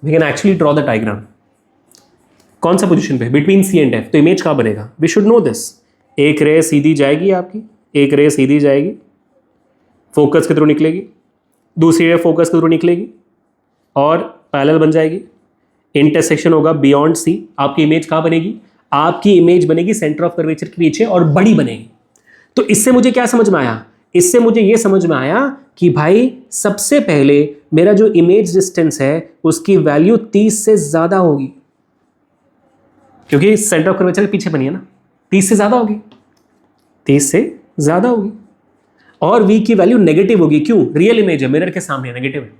we can actually draw the diagram. कौन सा पोजीशन पे? Between C and F. तो इमेज कहाँ बनेगा? We should know this. एक ray सीधी जाएगी आपकी, एक रे सीधी जाएगी, फोकस के थ्रू निकलेगी, दूसरी रे फोकस के थ्रू निकलेगी और पैरेलल बन जाएगी, इंटरसेक्शन होगा बियॉन्ड सी। आपकी इमेज कहाँ बनेगी? आपकी इमेज बनेगी सेंटर ऑफ कर्वेचर के पीछे और बड़ी बनेगी। तो इससे मुझे क्या समझ में आया? इससे मुझे यह समझ में आया कि भाई सबसे पहले मेरा जो इमेज डिस्टेंस है उसकी वैल्यू 30 से ज्यादा होगी, क्योंकि सेंटर ऑफ कर्वेचर के पीछे बनी है ना, 30 से ज्यादा होगी, 30 से ज्यादा होगी। और v की वैल्यू नेगेटिव होगी। क्यों? रियल इमेज है, मिरर के सामने नेगेटिव है।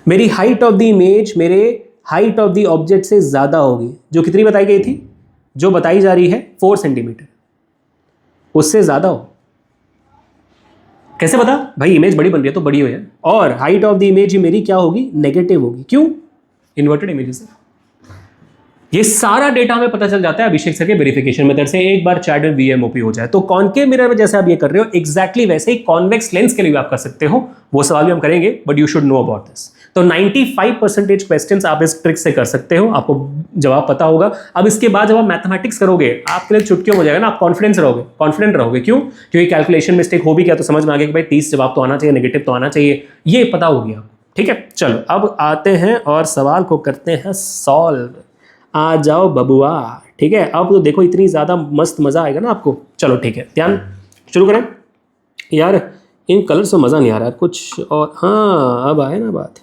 मेरी हाइट ऑफ द इमेज मेरे हाइट ऑफ द ऑब्जेक्ट से ज्यादा होगी, जो कितनी बताई गई थी? जो बताई जा रही है 4 सेंटीमीटर, उससे ज्यादा हो। कैसे पता? भाई इमेज बड़ी बन रही है तो बड़ी हो यार। और हाइट ऑफ द इमेज मेरी क्या होगी? नेगेटिव होगी। क्यों? इन्वर्टेड इमेजेस है। ये सारा डेटा हमें पता चल जाता है अभिषेक सर के वेरिफिकेशन मेथड से। एक बार चैट में वीएमओपी हो जाए तो कॉनकेव मिरर में जैसे आप ये कर रहे हो एग्जैक्टली वैसे ही कॉन्वेक्स लेंस के लिए भी आप कर सकते हो। वो सवाल भी हम करेंगे, but you should know about this. तो 95% क्वेश्चंस आप इस ट्रिक से कर सकते हो, आपको जवाब पता होगा। अब इसके बाद जब आप मैथमेटिक्स करोगे आपके लिए चुटकियों हो जाएगा ना, आप कॉन्फिडेंट रहोगे। क्यों? क्योंकि कैलकुलेशन मिस्टेक हो भी क्या तो समझ में आ गया कि भाई 30 जवाब तो आना चाहिए, नेगेटिव तो आना चाहिए, ये पता हो गया। ठीक है, चलो अब आते हैं और सवाल को करते हैं सॉल्व। आ जाओ बबुआ। ठीक है, अब तो देखो इतनी ज़्यादा मस्त मज़ा आएगा ना आपको। चलो ठीक है, ध्यान शुरू करें। यार इन कलर से मज़ा नहीं आ रहा है कुछ। और हाँ अब आए ना बात,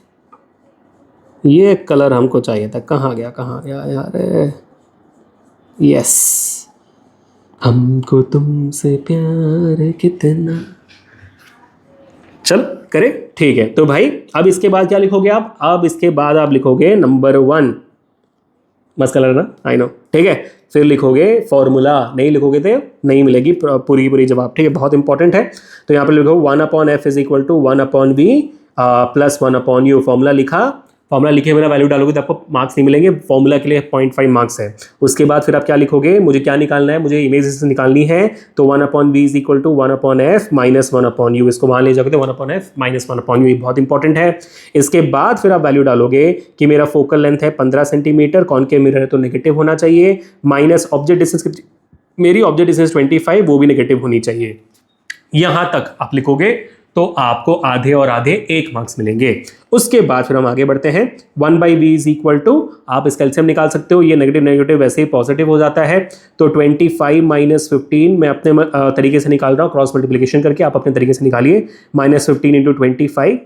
ये कलर हमको चाहिए था। कहाँ गया यार? यस, हमको तुमसे प्यार कितना। चल करें, ठीक है। तो भाई अब इसके बाद क्या लिखोगे आप? अब इसके बाद आप लिखोगे नंबर 1, मस्त कलर ना, आई नो। ठीक है, फिर लिखोगे फॉर्मूला। नहीं लिखोगे तो नहीं मिलेगी पूरी जवाब। ठीक है, बहुत इंपॉर्टेंट है। तो यहाँ पर लिखो 1/f is equal to 1/v plus 1/u। Formula लिखा, फॉर्मूला लिखे बिना वैल्यू डालोगे तो आपको मार्क्स नहीं मिलेंगे। फॉर्मूला के लिए 0.5 मार्क्स है। उसके बाद फिर आप क्या लिखोगे? मुझे क्या निकालना है? मुझे इमेज निकालनी है। तो 1/v is equal to 1/f minus 1/u। इसको वहां ले जाओगे तो 1/f माइनस 1/u, ये बहुत इंपॉर्टेंट है। इसके बाद फिर आप वैल्यू डालोगे कि मेरा फोकल लेंथ है 15 सेंटीमीटर, कॉनकेव मिरर है तो नेगेटिव होना चाहिए, माइनस ऑब्जेक्ट डिस्टेंस, मेरी ऑब्जेक्ट डिस्टेंस 25, वो भी नेगेटिव होनी चाहिए। यहां तक आप लिखोगे तो आपको आधे और आधे 1 मार्क्स मिलेंगे। उसके बाद फिर हम आगे बढ़ते हैं। 1/v इज इक्वल टू, आप इसका एलसीएम निकाल सकते हो। ये नेगेटिव नेगेटिव वैसे ही पॉजिटिव हो जाता है। तो 25 माइनस 15 मैं अपने तरीके से निकाल रहा हूँ, क्रॉस मल्टीप्लिकेशन करके। आप अपने तरीके से निकालिए। -15 इंटू 25।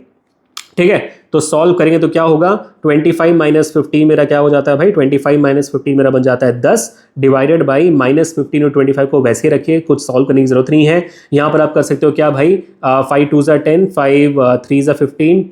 ठीक है, तो सॉल्व करेंगे तो क्या होगा? 25 माइनस 15 मेरा क्या हो जाता है भाई? 25 माइनस 15 मेरा बन जाता है 10 डिवाइडेड बाई -15 और 25 को वैसे ही रखिए, कुछ सॉल्व करने की जरूरत नहीं है। यहाँ पर आप कर सकते हो क्या भाई? 5 2 10, 5 3 15,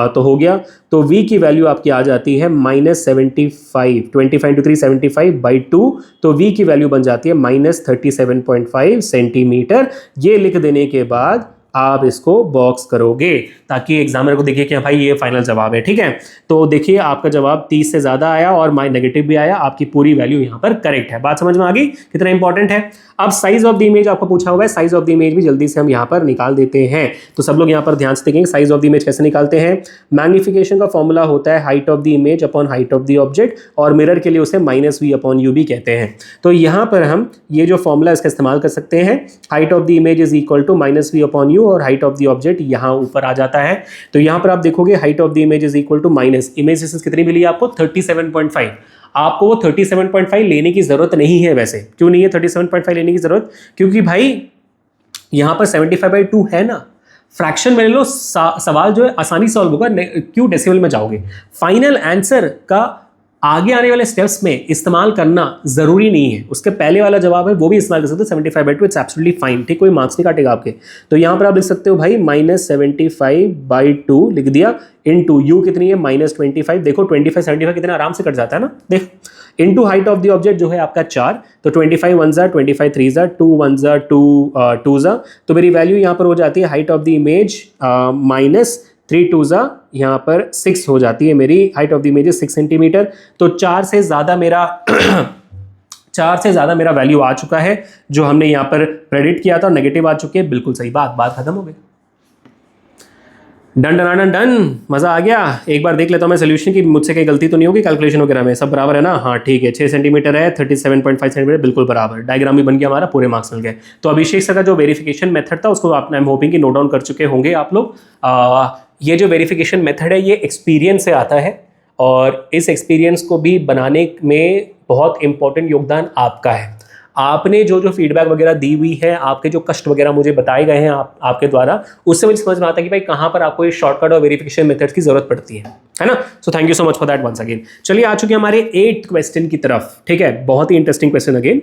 तो हो गया। तो v की वैल्यू आपकी आ जाती है -75, 25 इंटू 3 75/2। तो v की वैल्यू बन जाती है -37.5 सेंटीमीटर। ये लिख देने के बाद आप इसको बॉक्स करोगे ताकि एग्जामिनर को देखिए कि भाई ये फाइनल जवाब है। ठीक है, तो देखिए आपका जवाब 30 से ज्यादा आया और माई नेगेटिव भी आया। आपकी पूरी वैल्यू यहाँ पर करेक्ट है। बात समझ में आ गई कितना इंपॉर्टेंट है? अब साइज ऑफ द इमेज आपको पूछा होगा, साइज ऑफ द इमेज भी जल्दी से हम यहाँ पर निकाल देते हैं। तो सब लोग यहाँ पर ध्यान से देखेंगे साइज ऑफ द इमेज कैसे निकालते हैं। मैग्निफिकेशन का फॉर्मूला होता है height of the image upon height of the object, और मिरर के लिए उसे -v/u भी कहते हैं। तो यहाँ पर हम ये जो फॉर्मूला इसका इस्तेमाल कर सकते हैं। Height of the image is equal to -v/u और हाइट ऑफ द ऑब्जेक्ट यहाँ ऊपर आ जाता है। तो यहाँ पर आप देखोगे height of the image is equal to minus, image distance कितनी मिली आपको? 37.5। आपको वो 37.5 लेने की जरूरत नहीं है। वैसे क्यों नहीं है 37.5 लेने की जरूरत? क्योंकि भाई यहाँ पर 75/2 है ना, फ्रैक्शन में ले लो। सवाल जो है आसानी सॉल्व होगा। क्यों डेसिमल में जाओगे? फाइनल आंसर का आगे आने वाले स्टेप्स में इस्तेमाल करना जरूरी नहीं है। उसके पहले वाला जवाब है वो भी इस्तेमाल कर सकते हो 75/2, इट्स एब्सोल्युटली फाइन। ठीक, कोई मार्क्स नहीं काटेगा आपके। तो यहाँ पर आप लिख सकते हो भाई -75/2 लिख दिया, इनटू यू कितनी है? -25। देखो 25 75 कितना आराम से कट जाता है ना, देख। Into height of the object जो है आपका 4, तो 25 1 जा 25 3 जा 2 1 जा 2 जा। तो मेरी वैल्यू यहाँ पर हो जाती है हाइट ऑफ द इमेज -3 2 जा, यहाँ पर 6 हो जाती है मेरी height of the image 6 centimetre. तो 4 से ज़्यादा मेरा वैल्यू आ चुका है जो हमने यहाँ पर प्रेडिक्ट किया था, नेगेटिव आ चुके हैं। बिल्कुल सही बात खत्म हो गई। डन डन डन डन, मजा आ गया। एक बार देख लेता हूँ मैं सोल्यूशन की, मुझसे कहीं गलती तो नहीं होगी कैलकुलेशन वगैरह में, सब बराबर है ना? हाँ ठीक है, 6 सेंटीमीटर है, 37.5 सेंटीमीटर, बिल्कुल बराबर। डायग्राम भी बन गया हमारा, पूरे मार्क्स मिल गए। तो अभिषेक सर का जो वेरिफिकेशन मेथड था उसको आपने, आई एम होपिंग कि नोट डाउन कर चुके होंगे आप लोग। ये जो वेरिफिकेशन मेथड है ये एक्सपीरियंस से आता है, और इस एक्सपीरियंस को भी बनाने में बहुत इंपॉर्टेंट योगदान आपका है। आपने जो जो फीडबैक वगैरह दी हुई है, आपके जो कष्ट वगैरह मुझे बताए गए हैं आपके द्वारा, उससे मुझे समझ में आता है कि भाई कहाँ पर आपको ये शॉर्टकट और वेरिफिकेशन मेथड्स की जरूरत पड़ती है ना? So thank you so much for that once again. चलिए आ चुके हमारे 8th क्वेश्चन की तरफ। ठीक है, बहुत ही interesting question again.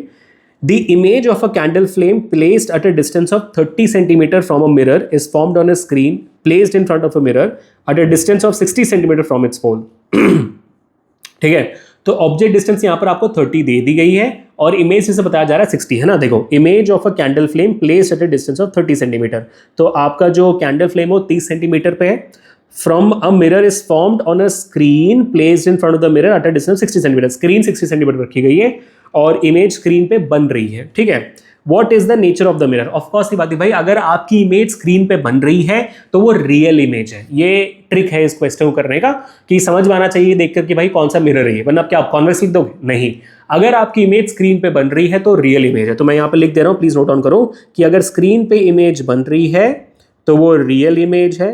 The image of a candle flame placed at a distance of 30 centimeter from a mirror is formed on a screen placed in front of a mirror at a distance of 60 centimeter from its pole. ठीक है, तो object distance यहां पर आपको 30 दे दी गई है और image से बताया जा रहा है 60, है ना? देखो, image of a candle flame placed at a distance of 30 centimetre, तो आपका जो कैंडल फ्लेम हो 30 सेंटीमीटर पे है। From a mirror is formed on a screen placed in front of the mirror at a distance 60 centimetre. Screen 60 centimetre रखी गई है और इमेज स्क्रीन पे बन रही है। ठीक है, what is the nature of the mirror? Of course की बात है भाई, अगर आपकी इमेज स्क्रीन पे बन रही है तो वो रियल इमेज है। ये ट्रिक है इस क्वेश्चन को करने का, कि समझ में आना चाहिए देखकर कि भाई कौन सा मिरर है ये, वरना क्या आप कॉन्वेक्स लिख दोगे? नहीं, अगर आपकी इमेज स्क्रीन पे बन रही है तो रियल इमेज है। तो मैं यहां पर लिख दे रहा हूं, प्लीज नोट डाउन करो कि अगर स्क्रीन पे इमेज बन रही है तो वो रियल इमेज है।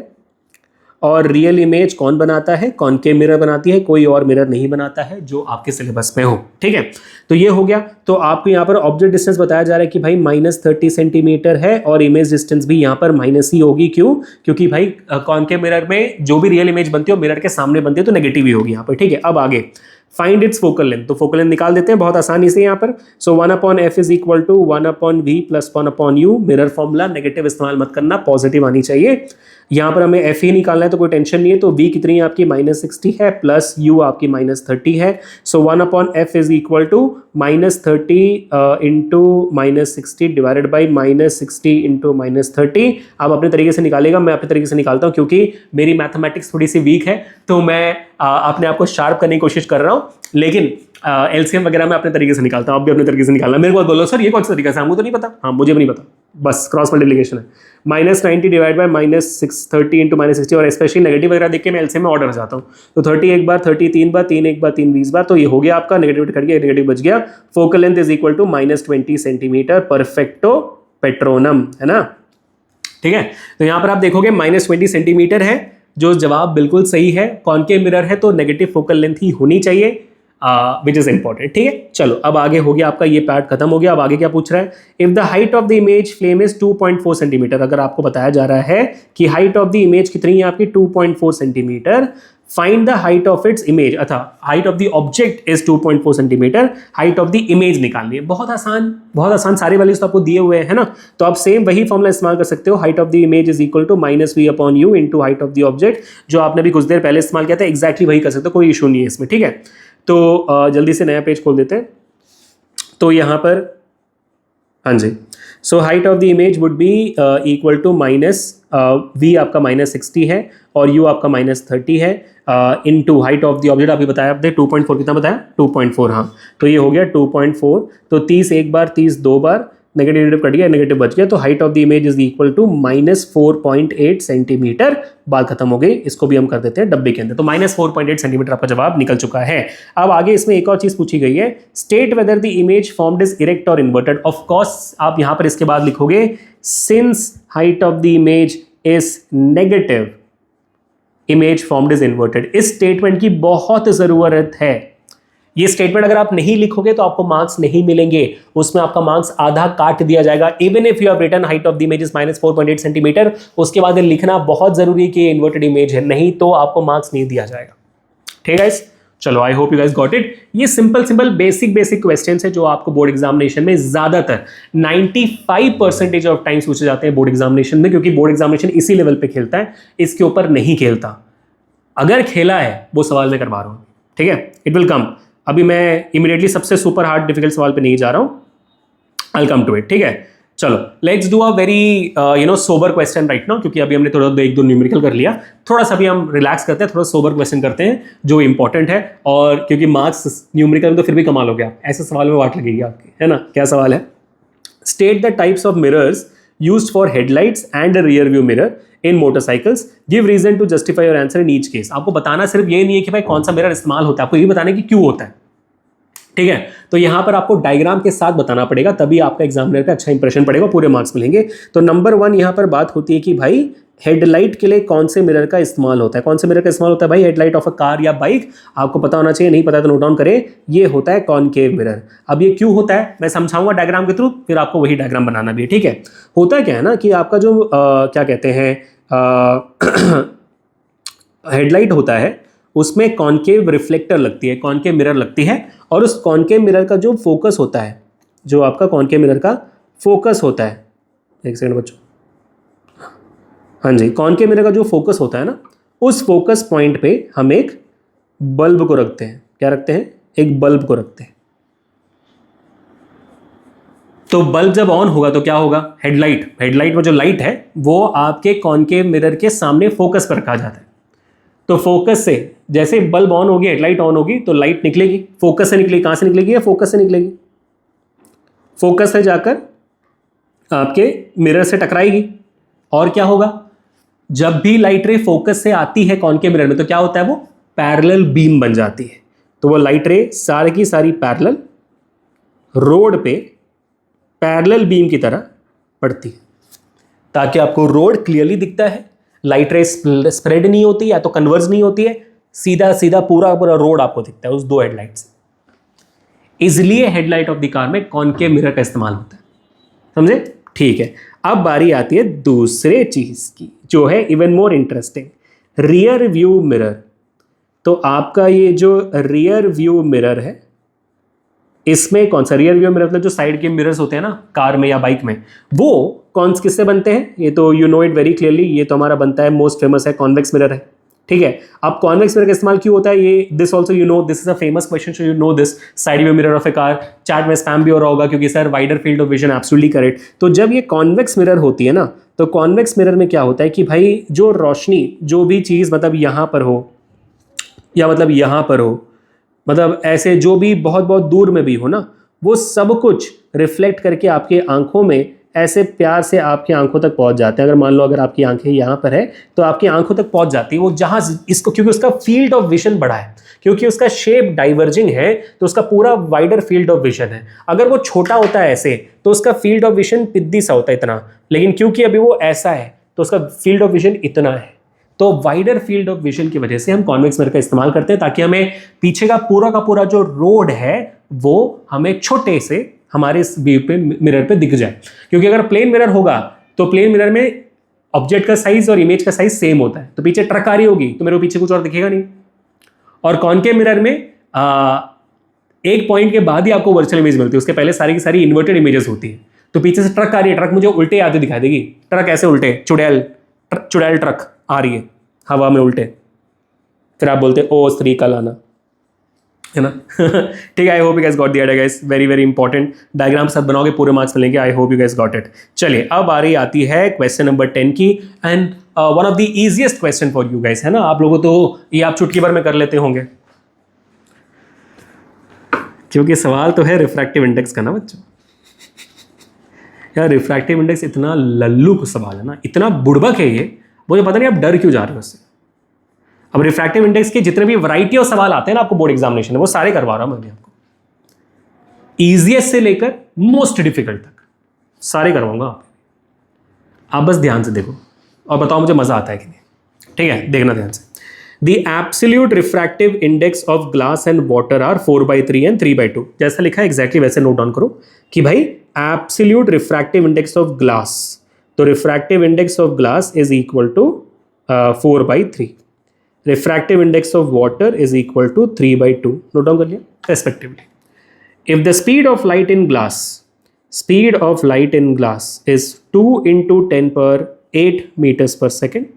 और रियल इमेज कौन बनाता है? कॉनकेव मिरर बनाती है, कोई और मिरर नहीं बनाता है जो आपके सिलेबस में हो। ठीक है, तो ये हो गया। तो आपको यहाँ पर ऑब्जेक्ट डिस्टेंस बताया जा रहा है कि भाई -30 सेंटीमीटर है और इमेज डिस्टेंस भी यहाँ पर माइनस ही होगी। क्यों? क्योंकि भाई कॉनकेव मिरर में जो भी रियल इमेज बनती है वो मिरर के सामने बनती है, तो नेगेटिव ही होगी यहाँ पर। ठीक है, अब आगे फाइंड इट्स फोकल लेंथ। तो फोकल लेंथ निकाल देते हैं बहुत आसानी से यहाँ पर। So 1/f is equal to 1/v plus 1/u। Mirror formula negative इस्तेमाल मत करना, पॉजिटिव आनी चाहिए। यहाँ पर हमें एफ ही निकालना है तो कोई टेंशन नहीं है। तो v कितनी है आपकी? -60 है, प्लस u आपकी -30 है। So 1/f is equal to -30 into -60 divided by -60 into -30। आप अपने तरीके से निकालेगा, मैं अपने तरीके से निकालता हूँ क्योंकि मेरी मैथमेटिक्स थोड़ी सी वीक है, तो मैं अपने आप को शार्प करने की कोशिश कर रहा हूँ। लेकिन एलसीएम वगैरह मैं अपने तरीके से निकालता हूँ, आप भी अपने तरीके से निकालना। मेरे को बोलो सर ये कौन सा तरीका है, हमको तो नहीं पता। हाँ, मुझे भी नहीं पता, बस क्रॉस मल्टीप्लिकेशन है। -90 डिवाइड बाय -30 इंटू -60, और स्पेशली नेगेटिव वगैरह देख के मैं एलसीएम में ऑर्डर जाता हूँ। तो 30 एक बार, 30 3 बार, 3 एक बार, 3 20 बार, तो ये हो गया आपका। नेगेटिव कट गया, नेगेटिव बच गया। Focal length is equal to -20 centimetre, परफेक्टो पेट्रोनम, है ना? ठीक है, तो यहां पर आप देखोगे -20 सेंटीमीटर है, जो जवाब बिल्कुल सही है। कॉनकेव मिरर है तो नेगेटिव फोकल लेंथ ही होनी चाहिए, विच इज इंपॉर्टेंट। ठीक है, चलो अब आगे हो गया आपका ये पार्ट खत्म हो गया। अब आगे क्या पूछ रहा है? If the height of the image flame is 2.4 centimetre, अगर आपको बताया जा रहा है कि हाइट ऑफ द इमेज कितनी है आपकी 2.4 centimetre, find the height of its image, अथा height of the object is 2.4 centimetre, height of the image निकालनी है। बहुत आसान सारे वैल्यूज तो आपको दिए हुए हैं ना, तो आप सेम वही फॉर्मूला इस्तेमाल कर सकते हो। Height of the image is equal to -v/u into height of the object, जो आपने भी कुछ देर पहले इस्तेमाल किया था, एक्जैक्टली वही कर सकते हो, कोई इशू नहीं है इसमें। ठीक है, तो जल्दी से नया पेज खोल देते हैं। तो यहाँ पर हाँ जी, so height of the image would be equal to v आपका -60 है और u आपका -30 है, into height of the object अभी बताया आपने 2.4, कितना बताया? 2.4। हाँ, तो ये हो गया 2.4। तो 30 एक बार, 30 दो बार, नेगेटिव कट गया, नेगेटिव बच गया। तो height of the image is equal to -4.8 centimetre. बात खत्म हो गई, इसको भी हम कर देते हैं डब्बे के अंदर। तो -4.8 सेंटीमीटर आपका जवाब निकल चुका है। अब आगे इसमें एक और चीज पूछी गई है, state whether the image formed is erect और इन्वर्टेड। ऑफ कोर्स आप यहां पर इसके बाद लिखोगे since height of the image is negative, image formed is inverted. इस स्टेटमेंट की बहुत जरूरत है। ये स्टेटमेंट अगर आप नहीं लिखोगे तो आपको मार्क्स नहीं मिलेंगे, उसमें आपका मार्क्स आधा काट दिया जाएगा। Even if you have written height of the image is -4.8 centimetre, उसके बाद लिखना बहुत जरूरी है कि ये इन्वर्टेड इमेज है, नहीं तो आपको मार्क्स नहीं दिया जाएगा। ठीक है गाइस, चलो I hope you guys got it. ये सिंपल बेसिक क्वेश्चंस है जो आपको बोर्ड एग्जामिनेशन में ज्यादातर 95% ऑफ टाइम्स पूछे जाते हैं बोर्ड एग्जामिनेशन में, क्योंकि बोर्ड एग्जामिनेशन इसी लेवल पे खेलता है, इसके ऊपर नहीं खेलता। अगर खेला है वो सवाल मैं करवा रहा हूं। ठीक है, इट विल कम। अभी मैं इमीडिएटली सबसे सुपर हार्ड डिफिकल्ट सवाल पे नहीं जा रहा हूं, I will come to it. ठीक है, चलो let's do a very sober question right now, क्योंकि अभी हमने थोड़ा 1-2 न्यूमेरिकल कर लिया, थोड़ा सा भी हम रिलैक्स करते हैं, थोड़ा सोबर क्वेश्चन करते हैं जो इंपॉर्टेंट है। और क्योंकि मार्क्स न्यूमेरिकल में तो फिर भी कमाल हो गया, ऐसे सवाल में वाट लगेगी आपकी, है ना? क्या सवाल है? State the types of mirrors used for headlights and rear view mirror in motorcycles, give reason to justify your answer in each case. आपको बताना सिर्फ ये नहीं है कि भाई कौन सा मिरर इस्तेमाल होता है, आपको ये बताना है कि क्यों होता है, ठीक है। तो यहां पर आपको डायग्राम के साथ बताना पड़ेगा, तभी आपका एग्जामिनर पे अच्छा इंप्रेशन पड़ेगा, पूरे मार्क्स मिलेंगे। तो नंबर 1 यहां पर बात होती है कि भाई हेडलाइट के लिए कौन से मिरर का इस्तेमाल होता है। कौन से मिरर का इस्तेमाल होता है भाई? हेडलाइट ऑफ अ कार या बाइक। आपको पता होना चाहिए, नहीं पता तो नोट डाउन करें। ये होता है कॉनकेव मिरर। अब ये क्यों होता है मैं समझाऊंगा डायग्राम के थ्रू, फिर आपको वही डायग्राम बनाना भी है, ठीक है। होता क्या है ना कि आपका जो क्या कहते हैं हेडलाइट होता है, उसमें कॉनकेव रिफ्लेक्टर लगती है, कॉनकेव मिरर लगती है, और उस कॉनकेव मिरर का जो फोकस होता है, जो आपका कॉनकेव मिरर का फोकस होता है, एक सेकंड बच्चों, हाँ जी, कॉनकेव मिरर का जो फोकस होता है ना, उस फोकस पॉइंट पे हम एक बल्ब को रखते हैं। क्या रखते हैं? एक बल्ब को रखते हैं। तो बल्ब जब ऑन होगा तो क्या होगा? हेडलाइट में जो लाइट है वो आपके कॉनकेव मिरर के सामने फोकस पर रखा जाता है। तो फोकस से जैसे बल्ब ऑन होगी, हेडलाइट ऑन होगी, तो लाइट निकलेगी, फोकस से निकलेगी। कहां से निकलेगी? या फोकस से निकलेगी, फोकस से जाकर आपके मिरर से टकराएगी। और क्या होगा? जब भी लाइट रे फोकस से आती है कॉनकेव मिरर में, तो क्या होता है? वो पैरेलल बीम बन जाती है। तो वो लाइट रे सारी की सारी पैरेलल रोड पे पैरेलल बीम की तरह पड़ती है, ताकि आपको रोड क्लियरली दिखता है, लाइट रे स्प्रेड नहीं होती, या तो कन्वर्ज नहीं होती है, सीधा सीधा पूरा पूरा रोड आपको दिखता है उस दो हेडलाइट से। इसलिए हेडलाइट ऑफ द कार में कॉनकेव मिरर का इस्तेमाल होता है। समझे? ठीक है। अब बारी आती है दूसरे चीज की, जो है even more interesting, rear view mirror. तो आपका ये जो रियर व्यू मिरर है, इसमें कौन सा रियर व्यू मिरर, मतलब जो साइड के मिरर्स होते हैं ना कार में या बाइक में, वो कौन किससे बनते हैं? ये तो you know it very clearly, ये तो हमारा बनता है, मोस्ट फेमस है, कॉन्वेक्स मिरर है, ठीक है। अब कॉन्वेक्स मिरर का इस्तेमाल क्यों होता है? ये this also you know, this is a famous question, so you know this. Side view mirror of A car, chat में स्पैम भी हो रहा होगा, क्योंकि sir wider field of vision, absolutely correct. तो जब ये कॉन्वेक्स मिरर होती है ना, तो कॉन्वेक्स मिरर में क्या होता है कि भाई जो रोशनी, जो भी चीज़ मतलब यहाँ पर हो या मतलब यहाँ पर हो, मतलब ऐसे जो भी बहुत बहुत दूर में भी हो ना, वो सब कुछ रिफ्लेक्ट करके आपके आंखों में ऐसे प्यार से आपकी आंखों तक पहुंच जाते हैं। अगर मान लो अगर आपकी आंखें यहाँ पर है, तो आपकी आंखों तक पहुंच जाती है वो, जहां इसको, क्योंकि उसका फील्ड ऑफ विजन बड़ा है, क्योंकि उसका शेप डाइवर्जिंग है, तो उसका पूरा वाइडर फील्ड ऑफ विजन है। अगर वो छोटा होता है ऐसे, तो उसका फील्ड ऑफ विजन पिद्दी सा होता है इतना, लेकिन क्योंकि अभी वो ऐसा है, तो उसका फील्ड ऑफ विजन इतना है। तो वाइडर फील्ड ऑफ विजन की वजह से हम कॉन्वेक्स मिरर का इस्तेमाल करते हैं, ताकि हमें पीछे का पूरा जो रोड है वो हमें छोटे से हमारे इस व्यू पे मिरर पे दिख जाए। क्योंकि अगर प्लेन मिरर होगा, तो प्लेन मिरर में ऑब्जेक्ट का साइज और इमेज का साइज सेम होता है, तो पीछे ट्रक आ रही होगी तो मेरे को पीछे कुछ और दिखेगा नहीं। और कॉनकेव मिरर में एक पॉइंट के बाद ही आपको वर्चुअल इमेज मिलती है, उसके पहले सारी की सारी इन्वर्टेड इमेजेस होती है। तो पीछे से ट्रक आ रही है, ट्रक मुझे उल्टे आते दिखाई देगी, ट्रक ऐसे उल्टे, चुड़ैल ट्रक आ रही है हवा में उल्टे, फिर आप बोलते ओ स्त्री का लाना, है ना। ठीक है, I hope you guys got the idea guys, very very important. Diagram साथ बनाओगे पूरे मार्क्स मिलेंगे, आई hope you guys got it. चलिए अब आ रही आती है क्वेश्चन नंबर 10 की, and one of the easiest question for you guys, है ना। आप लोगों तो ये आप चुटकी भर में कर लेते होंगे, क्योंकि सवाल तो है रिफ्रैक्टिव इंडेक्स का ना बच्चों। यार रिफ्रैक्टिव इंडेक्स इतना लल्लू सवाल है ना, इतना बुड़बक है ये, मुझे पता नहीं आप डर क्यों जा रहे हो उससे। अब रिफ्रैक्टिव इंडेक्स के जितने भी वैरायटी ऑफ सवाल आते हैं ना आपको बोर्ड एग्जामिनेशन में, वो सारे करवा रहा हूं मैं भी आपको, इजीएस्ट से लेकर मोस्ट डिफिकल्ट तक सारे करवाऊंगा। आप बस ध्यान से देखो और बताओ मुझे मजा आता है कि नहीं। ठीक है, देखना ध्यान से। The absolute refractive index of glass and water are 4/3 and 3/2। जैसा लिखा है एग्जैक्टली वैसे नोट डाउन करो कि भाई absolute refractive index of glass, तो refractive index of glass is equal to 4/3, refractive index of water is equal to 3/2। Note down कर लिया respectively. If the speed of light in glass is 2 into 10 power 8 meters per second,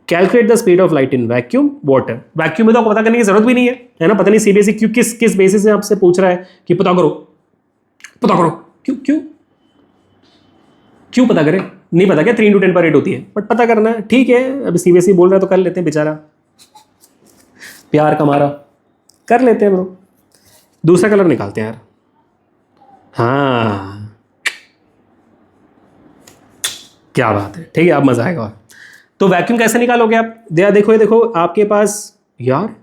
calculate the speed of light in vacuum water. Vacuum में तो आपको पता करने की जरूरत भी नहीं है ना, पता नहीं सीबीएसई क्यों किस बेसिस से आपसे पूछ रहा है कि पता करो क्यों क्यों क्यों पता करें? नहीं पता क्या 3 into 10 पर 8 होती है, बट पता करना है, ठीक है। अभी सीबीएसई बोल रहा है तो कर लेते हैं, बेचारा प्यार का मारा कर लेते हैं ब्रो। दूसरा कलर निकालते हैं यार, हाँ क्या बात है, ठीक है अब मजा आएगा। और तो वैक्यूम कैसे निकालोगे आप? देखो ये देखो आपके पास यार,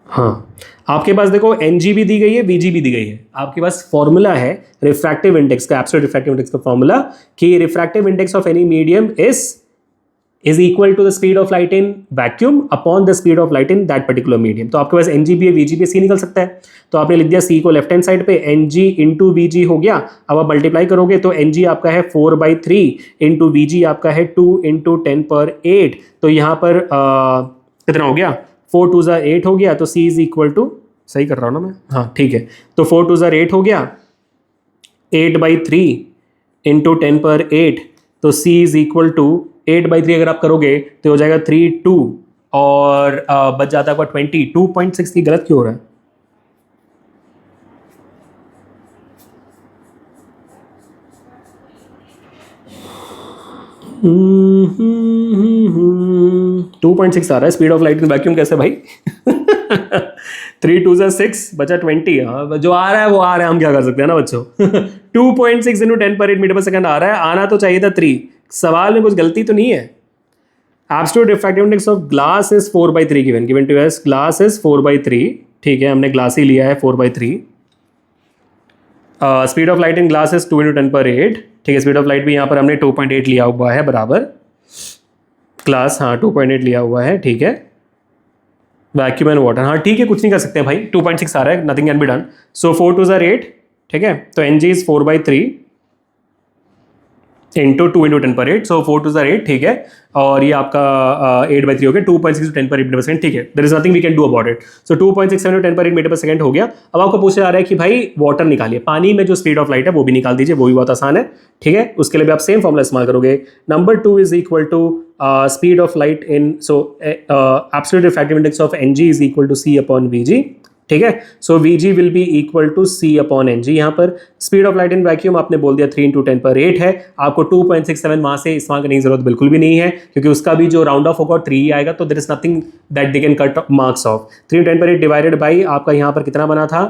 हाँ आपके पास देखो एनजी भी दी गई है, वीजी भी दी गई है। आपके पास फॉर्मूला है रिफ्रैक्टिव इंडेक्स का, एब्सोल्यूट रिफ्रैक्टिव इंडेक्स का फॉर्मूला कि refractive index of any medium is equal to the speed of light in vacuum upon the speed of light in that particular medium। तो आपके पास एनजी भी है, V G भी, सी निकल सकता है। तो आपने लिख दिया सी को लेफ्ट हैंड साइड पे, एनजी इंटू वीजी हो गया। अब आप मल्टीप्लाई करोगे तो एनजी आपका है 4/3 इंटू वीजी आपका है 2 इंटू 10⁸। तो यहाँ पर कितना हो गया? 4 2 8 हो गया। तो सी इज इक्वल टू, सही कर रहा हूँ ना मैं? हाँ ठीक है। तो 4 2 8 हो गया, 8/3 इंटू 10⁸। तो सी इज इक्वल टू 8/3 अगर आप करोगे तो हो जाएगा 3 2 और बच जाता है 20। 2.6 की गलत क्यों हो रहा है? टू 2.6 आ रहा है speed of light in vacuum. कैसे भाई? 3 2 6 बचा 20। हाँ जो आ रहा है वो आ रहा है, हम क्या कर सकते हैं ना बच्चों। 2.6 इंटू 10⁸ मीटर पर सेकंड आ रहा है, आना तो चाहिए था 3। सवाल में कुछ गलती तो नहीं है। Absolute refractive index of glass is 4/3 given to us. Glass is 4/3, ठीक है, हमने ग्लास ही लिया है 4/3। Speed of light in glass is 2 into 10⁸, ठीक है। स्पीड ऑफ लाइट भी यहाँ पर हमने 2.8 लिया हुआ है बराबर। ग्लास हाँ 2.8 लिया हुआ है, ठीक है। वैक्यूम एंड वाटर, हाँ ठीक है, कुछ नहीं कर सकते भाई, 2.6 आ रहा है, nothing can be done. So 4 2 8, ठीक है। तो n g is 4/3 into 2 into 10⁸। So 4 2 8, ठीक है। और ये आपका 8/3 हो गया, 2.6 10⁸ मीटर पर सेकंड, ठीक है। There is nothing we can do about it. So 2.67 10⁸ metre per second हो गया। अब आपको पूछा जा रहा है कि भाई वाटर निकालिए, पानी में जो स्पीड ऑफ लाइट है वो भी निकाल दीजिए, वो भी बहुत आसान है, ठीक है। उसके लिए भी आप सेम फॉर्मूला इस्तेमाल करोगे। Number 2 is equal to speed of light in, so absolute refractive index of n g is equal to c upon v g, ठीक है। So v g will be equal to c upon n g. यहाँ पर speed of light in vacuum आपने बोल दिया 3 into 10⁸ है। आपको 2.67 वहाँ से इस्तेमाल करने की जरूरत बिल्कुल भी नहीं है, क्योंकि उसका भी जो राउंड ऑफ होगा 3 ही आएगा। तो there is nothing that they can cut marks off. 3 into 10⁸ divided by आपका यहाँ पर कितना बना था?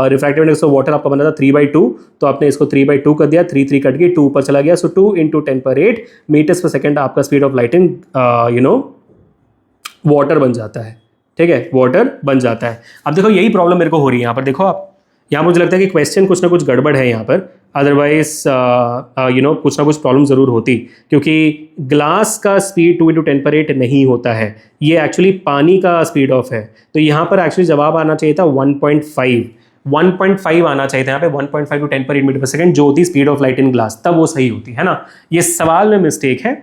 रिफ्रैक्टिव इंडेक्स ऑफ वाटर आपका बना था 3/2। तो आपने इसको 3/2 कर दिया, 3 3 कट गई, 2 ऊपर चला गया। सो 2 इंटू 10⁸ मीटर्स पर सेकेंड आपका speed of light in water बन जाता है, ठीक है, वाटर बन जाता है। अब देखो यही प्रॉब्लम मेरे को हो रही है यहाँ पर। देखो आप, यहाँ मुझे लगता है कि क्वेश्चन कुछ ना कुछ गड़बड़ है यहाँ पर, अदरवाइज कुछ ना कुछ प्रॉब्लम ज़रूर होती, क्योंकि ग्लास का स्पीड 2 इंटू 10⁸ नहीं होता है, ये एक्चुअली पानी का स्पीड ऑफ है। तो यहाँ पर एक्चुअली जवाब आना चाहिए था 1.5 आना चाहिए था यहाँ पे, 1.5 टू 10⁸ मीटर पर सेकंड जो होती speed of light in glass, तब वो सही होती है ना। ये सवाल में मिस्टेक है,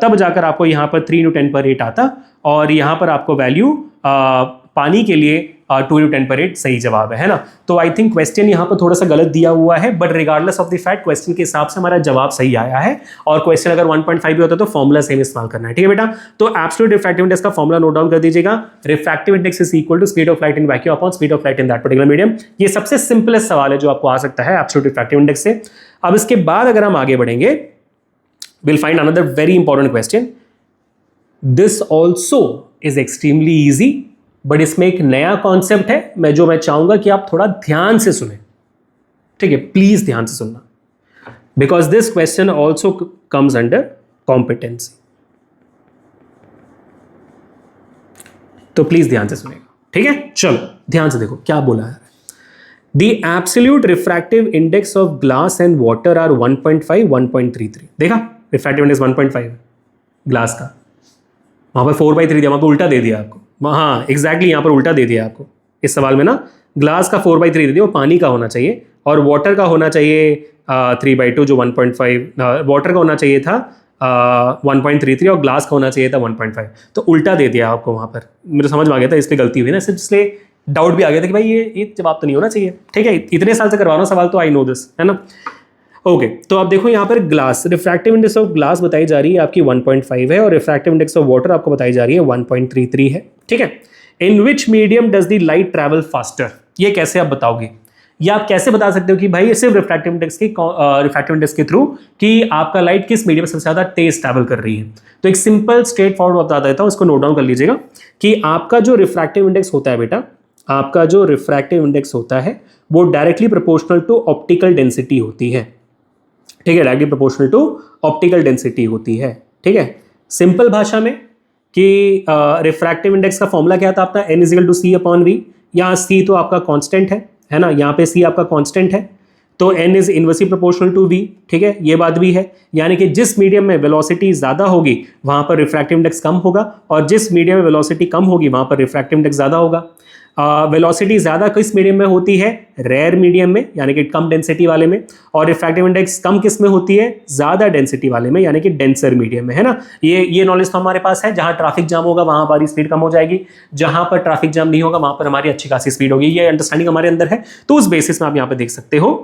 तब जाकर आपको यहाँ पर 3 इंटू 10⁸ आता, और यहाँ पर आपको वैल्यू पानी के लिए 2 इंटू 10⁸ सही जवाब है ना। तो आई थिंक क्वेश्चन यहाँ पर थोड़ा सा गलत दिया हुआ है, but regardless of the fact question के हिसाब से हमारा जवाब सही आया है। और क्वेश्चन अगर 1.5 भी होता तो फॉर्मूला सेम इस्तेमाल करना है, ठीक है बेटा। तो एब्सोल्यूट रिफ्रैक्टिव इंडेक्स का फॉर्मूला नोट डाउन कर दीजिएगा। Refractive index is equal to speed of light in vacuum upon speed of light in that particular medium. ये सबसे सिंपलेस्ट सवाल है जो आपको आ सकता है एब्सोल्यूट रिफ्रैक्टिव इंडेक्स से। अब इसके बाद अगर हम आगे बढ़ेंगे, we'll find another very important question. This also is extremely easy, but इसमें एक नया कॉन्सेप्ट है मैं चाहूंगा कि आप थोड़ा ध्यान से सुने, ठीक है, प्लीज ध्यान से सुनना, because this question also comes under competency. तो प्लीज ध्यान से सुनेगा, ठीक है। चलो ध्यान से देखो क्या बोला है। The absolute refractive index of glass and water are 1.5, 1.33। देखा, रिफ्रैक्टिव इंडेक्स 1.5 ग्लास का, वहां पर 4/3 दिया, वहां पर उल्टा दे दिया आपको। हाँ एग्जैक्टली, यहाँ पर उल्टा दे दिया आपको इस सवाल में ना। ग्लास का 4/3 दे दिया, वो पानी का होना चाहिए, और वाटर का होना चाहिए 3/2 जो 1.5, वाटर का होना चाहिए था 1.33 और ग्लास का होना चाहिए था 1.5। तो उल्टा दे दिया आपको वहाँ पर, मेरे समझ में आ गया था, इसलिए गलती हुई ना, इसलिए डाउट भी आ गया था कि भाई ये जवाब तो नहीं होना चाहिए, ठीक है। इतने साल से करवा रहा हूं सवाल, तो आई नो दिस, है ना। ओके, तो आप देखो यहाँ पर glass, refractive index of glass बताई जा रही है आपकी 1.5 है, और रिफ्रैक्टिव इंडेक्स ऑफ वाटर आपको बताई जा रही है 1.33 है, ठीक है। In which medium does the light travel faster, ये कैसे आप बताओगे? या आप कैसे बता सकते हो कि भाई सिर्फ रिफ्रैक्टिव इंडेक्स के थ्रू कि आपका लाइट किस मीडियम में सबसे ज्यादा तेज ट्रैवल कर रही है? तो एक सिंपल स्ट्रेट फॉरवर्ड बता देता हूं, इसको नोट डाउन कर लीजिएगा कि आपका जो रिफ्रैक्टिव इंडेक्स होता है बेटा, आपका जो रिफ्रैक्टिव इंडेक्स होता है वो directly proportional to optical density होती है, ठीक है, directly proportional to optical density होती है। ठीक है, सिंपल भाषा में कि रिफ्रैक्टिव इंडेक्स का फॉर्मूला क्या था अपना, n is equal to c upon v. यहाँ c तो आपका कांस्टेंट है ना, यहाँ पे c आपका कांस्टेंट है, तो n is inversely proportional to v। ठीक है, ये बात भी है, यानी कि जिस मीडियम में वेलोसिटी ज़्यादा होगी वहाँ पर रिफ्रैक्टिव इंडेक्स कम होगा, और जिस मीडियम में वेलोसिटी कम होगी वहाँ पर रिफ्रैक्टिव इंडेक्स ज़्यादा होगा। वेलोसिटी ज़्यादा किस मीडियम में होती है, रेयर मीडियम में, यानी कि कम डेंसिटी वाले में, और रिफ्रैक्टिव इंडेक्स कम किस में होती है, ज़्यादा डेंसिटी वाले में, यानी कि डेंसर मीडियम में, है ना। ये नॉलेज तो हमारे पास है। जहाँ ट्रैफिक जाम होगा वहाँ हमारी स्पीड कम हो जाएगी, जहाँ पर ट्रैफिक जाम नहीं होगा वहाँ पर हमारी अच्छी खासी स्पीड होगी। ये अंडरस्टैंडिंग हमारे अंदर है। तो उस बेसिस में आप यहाँ पर देख सकते हो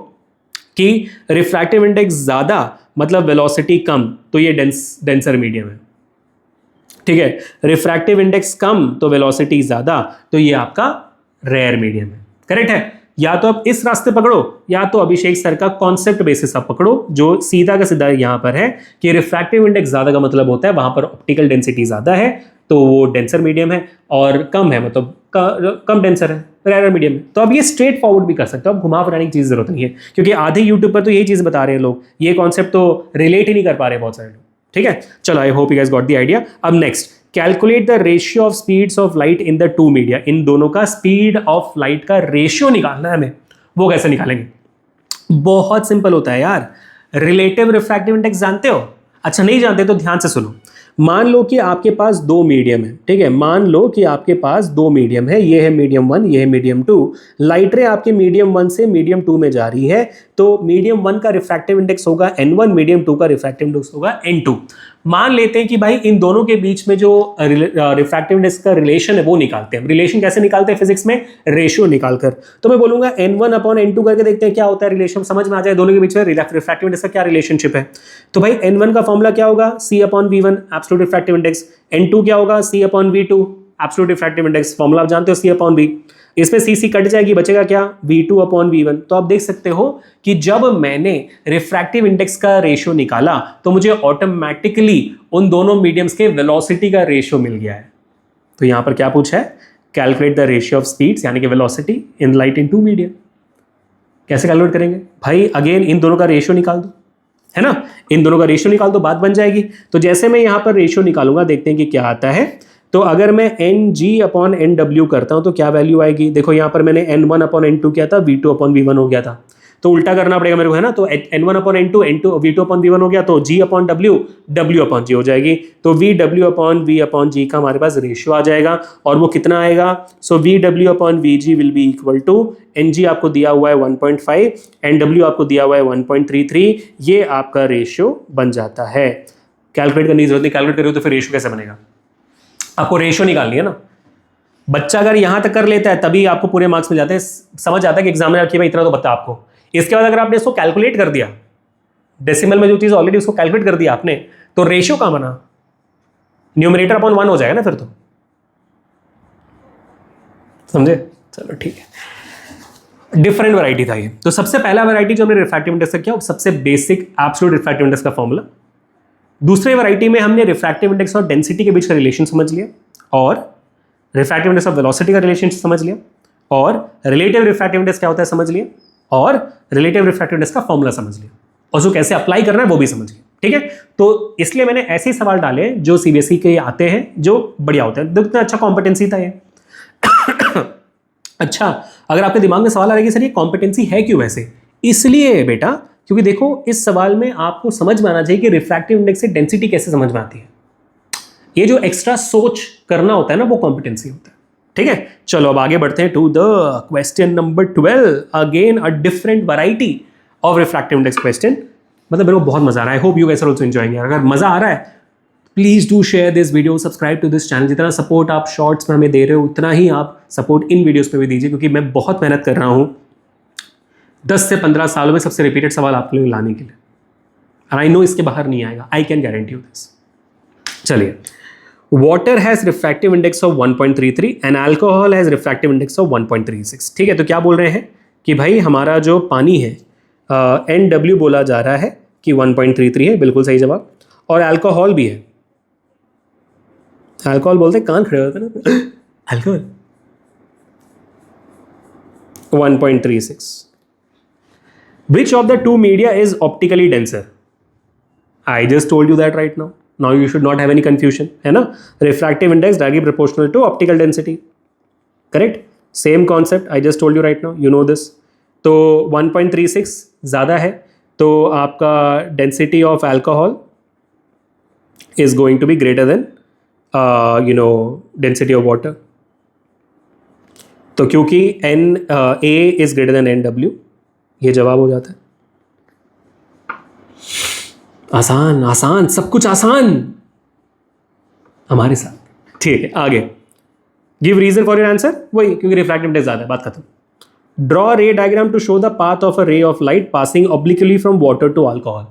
कि रिफ्रैक्टिव इंडेक्स ज़्यादा मतलब वेलोसिटी कम, तो ये डेंसर मीडियम है। ठीक है, रिफ्रैक्टिव इंडेक्स कम तो वेलोसिटी ज़्यादा, तो ये आपका रेयर मीडियम है। करेक्ट है। या तो आप इस रास्ते पकड़ो, या तो अभिषेक सर का कॉन्सेप्ट बेसिस आप पकड़ो, जो सीधा का सीधा यहां पर है कि रिफ्रैक्टिव इंडेक्स ज्यादा का मतलब होता है वहां पर ऑप्टिकल डेंसिटी ज्यादा है, तो वो डेंसर मीडियम है, और कम है मतलब कम डेंसर है, रेयर मीडियम है। तो अब ये स्ट्रेट फॉरवर्ड भी कर सकते हो, अब घुमा फिराने की चीज जरूरत नहीं है, क्योंकि आधे यूट्यूब पर तो यही चीज बता रहे हैं लोग, ये कॉन्सेप्ट तो रिलेट ही नहीं कर पा रहे बहुत सारे लोग। ठीक है, चलो, I hope you guys got the idea. अब next, calculate the ratio of speeds of light in the two media. इन दोनों का स्पीड ऑफ लाइट का रेशियो निकालना है हमें। वो कैसे निकालेंगे, बहुत सिंपल होता है यार। रिलेटिव रिफ्रैक्टिव इंडेक्स जानते हो? अच्छा, नहीं जानते तो ध्यान से सुनो। मान लो कि आपके पास दो मीडियम है। ठीक है, मान लो कि आपके पास दो मीडियम है, ये है मीडियम 1, ये है मीडियम 2। लाइट रे आपके मीडियम 1 से मीडियम 2 में जा रही है, तो मीडियम 1 का रिफ्रैक्टिव इंडेक्स होगा n1, मीडियम 2 का रिफ्रैक्टिव इंडेक्स होगा n2। मान लेते हैं कि भाई इन दोनों के बीच में जो रिफ्रैक्टिव इंडेक्स का रिलेशन है वो निकालते हैं। रिलेशन कैसे निकालते हैं फिजिक्स में, रेशियो निकालकर। तो मैं बोलूंगा n1 अपॉन n2 करके देखते हैं क्या होता है रिलेशन, समझ में आ जाए दोनों के बीच में रिफ्रैक्टिव इंडेक्स का क्या रिलेशनशिप है। तो भाई n1 का फॉर्मूला क्या होगा, c upon v1 absolute refractive index, n2 क्या होगा, c upon v2 absolute refractive index, formula आप जानते हो c अपॉन v। इसमें सी कट जाएगी, बचेगा क्या, v2 अपॉन v1। तो आप देख सकते हो कि जब मैंने रिफ्रैक्टिव इंडेक्स का रेशियो निकाला तो मुझे ऑटोमेटिकली उन दोनों मीडियम्स के वेलोसिटी का रेशियो मिल गया है। तो यहां पर क्या पूछा है, calculate the ratio of speeds यानी कि velocity in light in two medium. कैसे कैलकुलेट करेंगे भाई, अगेन इन दोनों का रेशियो निकाल दो, है ना, इन दोनों का रेशियो निकाल दो, बात बन जाएगी। तो जैसे मैं यहां पर रेशियो निकालूंगा, देखते हैं कि क्या आता है। तो अगर मैं एन जी अपॉन एन डब्ल्यू करता हूं तो क्या वैल्यू आएगी, देखो यहां पर मैंने n1 अपॉन n2 किया था, v2 अपॉन v1 हो गया था, तो उल्टा करना पड़ेगा मेरे को, है ना। तो n1 upon n2, v2 upon v1 हो गया, तो g upon w, w upon g हो जाएगी। तो vw upon v upon g का हमारे पास रेशियो आ जाएगा, और वो कितना आएगा, so vw upon vg will be equal to ng आपको दिया हुआ है 1.5, nw आपको दिया हुआ है 1.33, ये आपका रेशियो बन जाता है। कैलकुलेट करने की जरूरत नहीं, कैलकुलेट करोगे तो फिर रेशियो कैसे बनेगा, आपको रेशियो निकालनी है ना। बच्चा अगर यहां तक कर लेता है तभी आपको पूरे मार्क्स मिल जाते हैं, समझ आता है कि एग्जाम में कि भाई इतना तो बता आपको। इसके बाद अगर आपने इसको कैलकुलेट कर दिया, डेसिमल में जो चीज ऑलरेडी उसको कैलकुलेट कर दिया आपने, तो रेशियो कहां बना, न्यूमरेटर अपॉन 1 हो जाएगा ना फिर तो, समझे। चलो ठीक है, डिफरेंट वैरायटी था ये। तो सबसे पहला वैरायटी जो हमने रिफ्रैक्टिव इंडेक्स का किया, सबसे बेसिक एब्सोल्यूट रिफ्रैक्टिव इंडेक्स का फॉर्मूला। दूसरे वैरायटी में हमने रिफ्रैक्टिव इंडेक्स और डेंसिटी के बीच का रिलेशन समझ लिया, और रिफ्रैक्टिव इंडेक्स और वेलोसिटी का रिलेशन समझ लिया, और रिलेटिव रिफ्रैक्टिव इंडेक्स क्या होता है समझ लिया, और रिलेटिव रिफ्रैक्टिव इंडेक्स का फॉर्मूला समझ लिया, और जो कैसे अप्लाई करना है वो भी समझ लिया। ठीक है, तो इसलिए मैंने ऐसे सवाल डाले जो सीबीएसई के आते हैं, जो बढ़िया होते हैं। कितना अच्छा कॉम्पिटेंसी था ये। अच्छा, अगर आपके दिमाग में सवाल आ रहा है कि सर ये कॉम्पिटेंसी है क्यों वैसे, इसलिए बेटा क्योंकि देखो इस सवाल में आपको समझ में आना चाहिए कि रिफ्रैक्टिव इंडेक्स से डेंसिटी कैसे समझ में आती है। ये जो एक्स्ट्रा सोच करना होता है ना, वो कॉम्पिटेंसी होता है। ठीक है, चलो अब आगे बढ़ते हैं to the question number 12। Again a different variety of refractive index question. मतलब मेरे को बहुत मजा आ रहा है, I hope you guys are also enjoying. अगर मजा आ रहा है please do share this video, subscribe to this channel. जितना सपोर्ट आप शॉर्ट्स में हमें दे रहे हो उतना ही आप सपोर्ट इन वीडियोस में भी दीजिए, क्योंकि मैं बहुत मेहनत कर रहा हूँ 10 से 15 सालों में सबसे रिपीटेड सवाल आपके लिए लाने के लिए, और आई नो इसके बाहर नहीं आएगा, I can guarantee you this. चलिए, water has refractive index of 1.33 and alcohol has refractive index of 1.36। ठीक है, तो क्या बोल रहे हैं कि भाई हमारा जो पानी है NW बोला जा रहा है कि 1.33 है, बिल्कुल सही जवाब। और अल्कोहल भी है, अल्कोहल बोलते कान खड़े होते ना, alcohol 1.36। Which of the two media is optically denser? I just told you that right now. Now you should not have any confusion, है ना? Refractive index directly proportional to optical density. Correct? Same concept. I just told you right now. You know this. तो 1.36 ज़्यादा है, तो आपका density of alcohol is going to be greater than density of water. तो क्योंकि A is greater than NW, ये जवाब हो जाता है. आसान आसान, सब कुछ आसान हमारे साथ. ठीक है, आगे. Give reason for your answer. वही, क्योंकि रिफ्रैक्टिव इंडेक्स ज्यादा है. बात खत्म. Draw ray diagram to show the path of a ray of light passing obliquely from water to alcohol.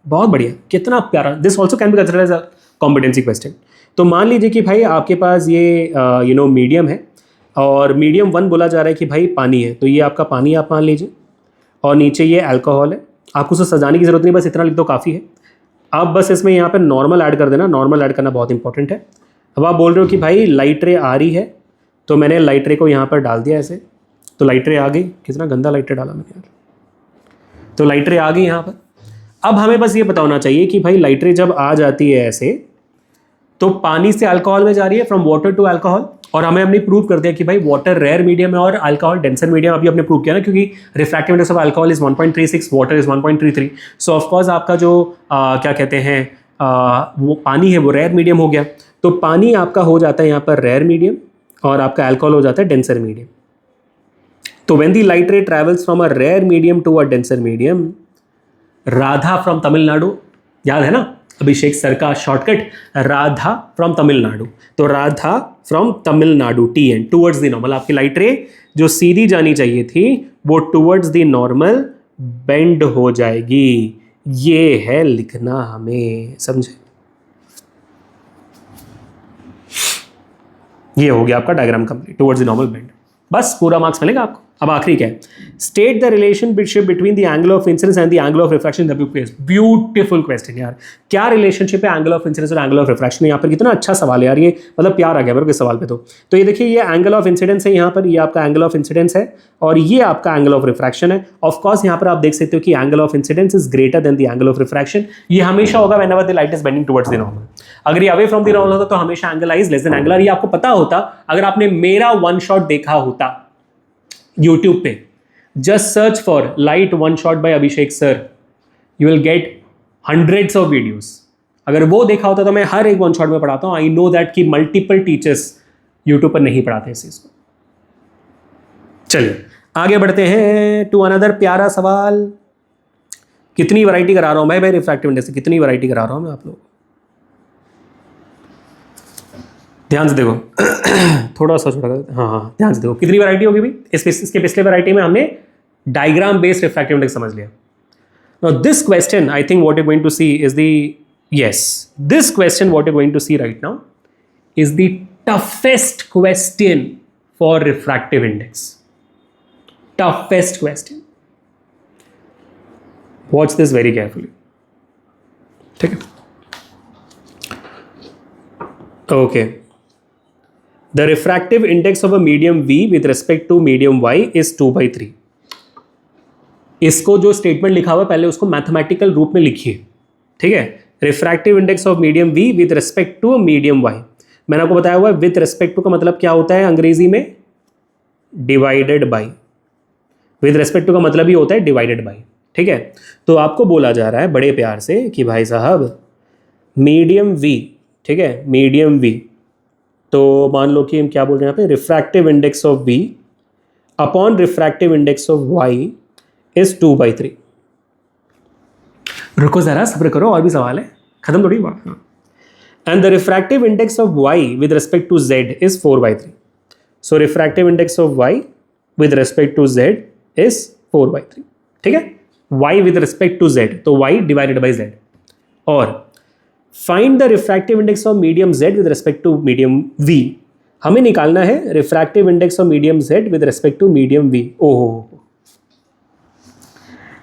बहुत बढ़िया, कितना प्यारा. This also can be considered as a competency question. तो मान लीजिए कि भाई आपके पास ये मीडियम है, और मीडियम 1 बोला जा रहा है कि भाई पानी है. तो ये आपका पानी आप मान लीजिए, और नीचे ये अल्कोहल है. आपको उसे सजाने की जरूरत नहीं, बस इतना लिख दो काफ़ी है. आप बस इसमें यहाँ पे नॉर्मल ऐड कर देना. नॉर्मल ऐड करना बहुत इंपॉर्टेंट है. अब आप बोल रहे हो कि भाई लाइट रे आ रही है, तो मैंने लाइट रे को यहाँ पर डाल दिया ऐसे. तो लाइट रे आ गई. कितना गंदा लाइट रे डाला मैंने यार. तो लाइट रे आ गई यहाँ पर. अब हमें बस ये पता होना चाहिए कि भाई लाइट रे जब आ जाती है ऐसे, तो पानी से अल्कोहल में जा रही है, फ्रॉम वाटर टू अल्कोहल. और हमें हमने प्रूव कर दिया कि भाई वाटर रेयर मीडियम है और अल्कोहल डेंसर मीडियम. अभी हमने प्रूव किया ना, क्योंकि refractive index of alcohol is 1.36, water is 1.33. So of course आपका जो क्या कहते हैं वो पानी है वो रेयर मीडियम हो गया. तो पानी आपका हो जाता है यहाँ पर रेयर मीडियम, और आपका अल्कोहल हो जाता है डेंसर मीडियम. तो when the light ray travels from a rare medium to a denser medium, Radha from Tamil Nadu, याद है ना अभिषेक सर का शॉर्टकट, राधा फ्रॉम तमिलनाडु. तो Radha from Tamil Nadu, TN, towards the normal. आपकी लाइट रे जो सीधी जानी चाहिए थी वो टूवर्ड्स द नॉर्मल बेंड हो जाएगी. ये है लिखना हमें, समझे? ये हो गया आपका diagram complete. Towards the normal bend. बस पूरा मार्क्स मिलेगा आपको. अब आखिरी क्या है? State the relationship between the angle of incidence and the angle of refraction. Beautiful question यार. क्या रिलेशनशिप है एंगल ऑफ इंसिडेंस और एंगल ऑफ रिफ्रैक्शन? यहाँ पर कितना अच्छा सवाल है यार ये, मतलब प्यार आ गया मेरे को इस सवाल पे. तो ये देखिए, ये एंगल ऑफ इंसिडेंस है यहाँ पर, ये आपका एंगल ऑफ इंसिडेंस है, और ये आपका एंगल ऑफ रिफ्रैक्शन है. ऑफ कोर्स यहाँ पर आप देख सकते हो कि angle of incidence is greater than the angle of refraction. ये हमेशा होगा whenever the light is bending towards the normal. अगर ये अवे फ्रॉम द नॉर्मल होता तो हमेशा angle i is less than angle r. ये आपको पता होता अगर आपने मेरा वन शॉट देखा होता यूट्यूब पे. Just search for light one shot by Abhishek sir. You will get hundreds of videos. अगर वो देखा होता तो मैं हर एक वन शॉट में पढ़ाता हूँ. आई नो दैट कि मल्टीपल टीचर्स यूट्यूब पर नहीं पढ़ाते इस चीज को. चलिए आगे बढ़ते हैं टू अनदर प्यारा सवाल. कितनी वैरायटी करा रहा हूं मैं रिफ्रैक्टिव इंडेक्स से, कितनी वैरायटी करा रहा हूं मैं आप लोगों को. ध्यान से देखो. थोड़ा सा छोटा. हाँ, ध्यान से देखो कितनी वैरायटी होगी भाई. इसके पिछले वैरायटी में हमने डायग्राम बेस्ड रिफ्रैक्टिव इंडेक्स समझ लिया. Now this question, I think what you're going to see is this question what you're going to see right now is the toughest question for refractive index. Toughest question. Watch this very carefully. ठीक है. Okay. The refractive index of a medium V with respect to medium Y is 2/3. इसको जो statement लिखा हुआ है पहले उसको mathematical रूप में लिखिए. ठीक है. Refractive index of medium V with respect to medium Y. मैंने आपको बताया हुआ है विद रिस्पेक्ट टू का मतलब क्या होता है अंग्रेजी में? Divided by. With respect to का मतलब ही होता है डिवाइडेड बाई. ठीक है. तो आपको बोला जा रहा है बड़े प्यार से कि भाई साहब मीडियम V, ठीक है, मीडियम V. तो मान लो कि हम क्या बोल रहे हैं यहाँ पे, refractive index of V upon refractive index of Y is 2/3. रुको जरा, सब्र करो, और भी सवाल है, खत्म थोड़ी हुआ. And the refractive index of Y with respect to Z is 4/3. So refractive index of Y with respect to Z is 4/3. ठीक है. Y with respect to Z, तो Y डिवाइडेड बाई Z. और find the refractive index of medium Z with respect to medium V. हमें निकालना है refractive index of medium Z with respect to medium V. ओहो,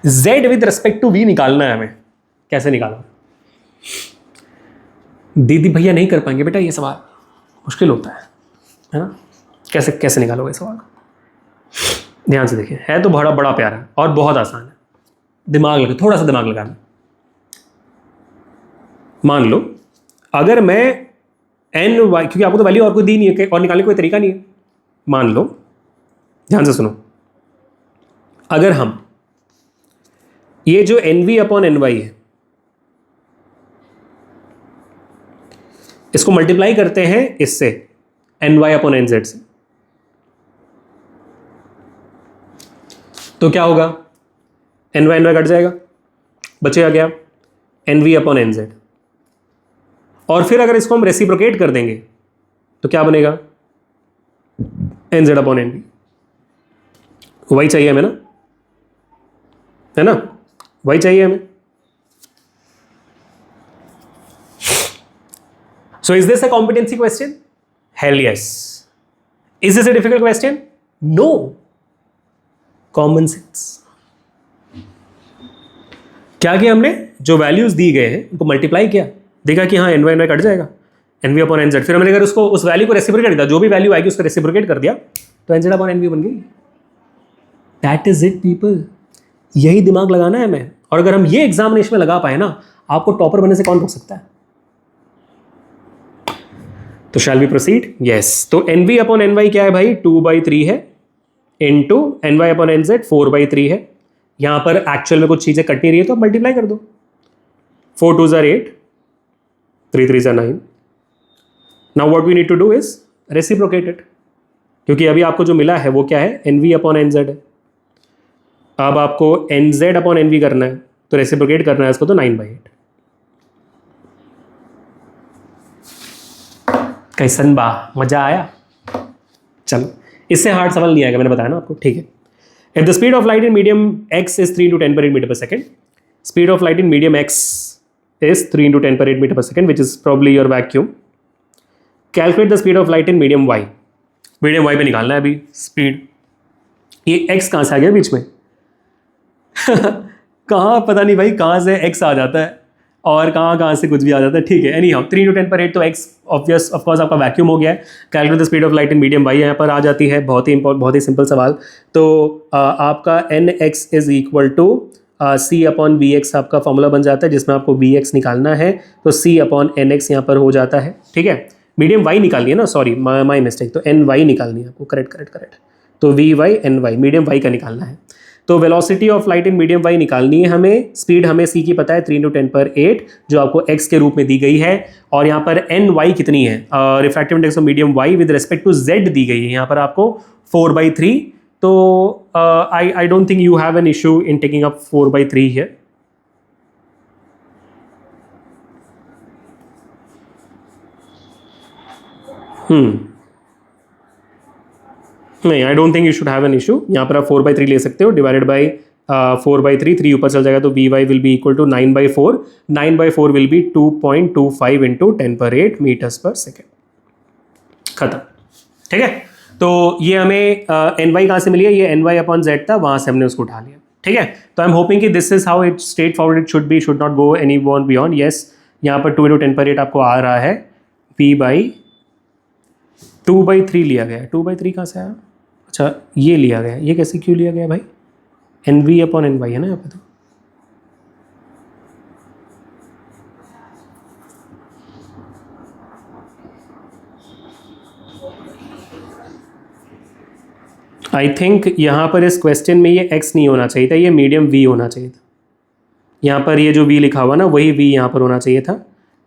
Z with respect to V निकालना है हमें. कैसे निकालना? दीदी भैया नहीं कर पाएंगे बेटा, ये सवाल मुश्किल होता है ना. कैसे निकालोगे सवाल? ध्यान से देखिए, है तो बड़ा बड़ा प्यारा और बहुत आसान है. दिमाग लगा, थोड़ा सा दिमाग लगाना। मान लो अगर मैं एन वाई, क्योंकि आपको तो वैल्यू और कोई दी नहीं है और निकालने का कोई तरीका नहीं है, मान लो ध्यान से सुनो, अगर हम ये जो n v upon n y है इसको मल्टीप्लाई करते हैं इससे n y upon n z से, तो क्या होगा, एन वाई कट जाएगा, बचेगा क्या, n v upon n z. और फिर अगर इसको हम रेसिप्रोकेट कर देंगे तो क्या बनेगा, n z upon n v. वही चाहिए हमें ना, है ना, वही चाहिए हमें। So is this a competency question? Hell yes. Is this a difficult question? No. Common sense. क्या किया हमने, जो वैल्यूज दी गए हैं उनको मल्टीप्लाई किया, देखा कि हाँ एन वाई कट जाएगा, n v upon n z, फिर हमने अगर उसको उस वैल्यू को रेसिप्रोकेट किया, जो भी वैल्यू आएगी उसको रेसिप्रोकेट कर दिया, तो n z upon n v बन गई। दैट इज इट पीपल, यही दिमाग लगाना है हमें। और अगर हम ये एग्जामिनेशन में लगा पाए ना, आपको टॉपर बनने से कौन रोक सकता है। तो शैल वी प्रोसीड, यस। तो n v upon n y क्या है भाई, 2/3 है, into n y upon n z 4/3 है। यहां पर एक्चुअल में कुछ चीजें कट नहीं रही है तो मल्टीप्लाई कर दो, 4 2 8, 3 3 9। Now what we need to do is reciprocate it, क्योंकि अभी आपको जो मिला है वो क्या है, n v upon n z है। अब आपको n z upon n v करना है, तो रेसिप्रोकेट करना है इसको, तो 9/8। कैसन बा, मजा आया। चलो, इससे हार्ड सवाल नहीं आएगा, मैंने बताया ना आपको, ठीक है। If the speed of light in medium x is 3 × 10⁻⁸ metre per second, speed of light in medium x is 3 × 10⁻⁸ metre per second, which is probably your vacuum. Calculate the speed of light in medium y। Medium y पे निकालना है अभी speed. ये x कहाँ से आ गया बीच में कहाँ पता नहीं भाई, कहाँ से x आ जाता है और कहाँ से कुछ भी आ जाता है, ठीक है। एनी हाउ 3 × 10⁻⁸ तो x ऑब्वियस ऑफकोर्स आपका वैक्यूम हो गया है। Calculate the speed of light in medium y यहाँ पर आ जाती है, बहुत ही सिंपल सवाल। तो आपका nx is equal to c upon v x आपका फॉर्मूला बन जाता है, जिसमें आपको वी एक्स निकालना है, तो c अपॉन एन एक्स यहाँ पर हो जाता है, ठीक है। मीडियम y निकालनी है ना, सॉरी माई मिस्टेक, तो एन वाई निकालनी है आपको, करेक्ट। तो v y n y, medium y का निकालना है। तो velocity of light in medium y निकालनी है हमें। स्पीड हमें c की पता है 3 × 10⁸ जो आपको x के रूप में दी गई है, और यहाँ पर एन वाई कितनी है, refractive index of medium y with respect to z दी गई है यहाँ पर आपको 4/3। तो I don't think you have an issue in taking up 4/3 here. नहीं, I don't think you should have an issue. यहाँ पर आप 4/3 ले सकते हो, डिवाइडेड बाई 4/3, 3 ऊपर चल जाएगा, तो v y will be equal to 9/4, 9/4 will be 2.25 × 10⁸ metres per second. खत्म, ठीक है। तो ये हमें एन वाई कहाँ से मिली है, ये एन वाई अपॉन जेड था, वहाँ से हमने उसको उठा लिया, ठीक है। तो आई एम होपिंग कि this is how it straight forward it should be, should not go any one beyond. Yes, यहाँ पर 2 × 10⁸ आपको आ रहा है, p/2/3 लिया गया है। 2/3 कहाँ से आया, अच्छा ये लिया गया, ये कैसे क्यों लिया गया भाई, n v upon n y है ना यहाँ पे। तो आई थिंक यहाँ पर इस क्वेश्चन में ये x नहीं होना चाहिए था, ये मीडियम v होना चाहिए था। यहाँ पर ये जो v लिखा हुआ ना, वही v यहाँ पर होना चाहिए था,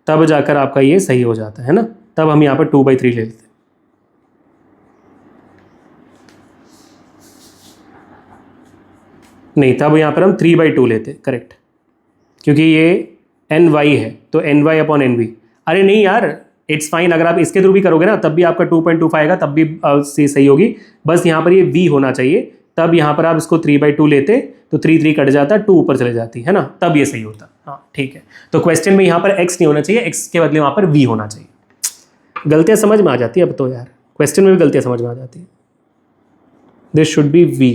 तब जाकर आपका ये सही हो जाता है ना। तब हम यहाँ पर 2/3 ले लेते। नहीं, तब यहाँ पर हम 3/2 लेते, करेक्ट, क्योंकि ये एन वाई है, तो n y upon n v. अरे नहीं यार, इट्स फाइन, अगर आप इसके थ्रू भी करोगे ना तब भी आपका 2.25 आएगा, तब भी सही होगी। बस यहाँ पर ये v होना चाहिए, तब यहाँ पर आप इसको 3/2 लेते, तो 3 3 कट जाता, 2 ऊपर चले जाती है ना, तब ये सही होता। हाँ ठीक है, तो क्वेश्चन में यहाँ पर x नहीं होना चाहिए, x के बदले वहाँ पर v होना चाहिए। गलतियाँ समझ में आ जाती है अब तो यार, क्वेश्चन में भी गलतियाँ समझ में आ जाती है। दिस शुड बी v,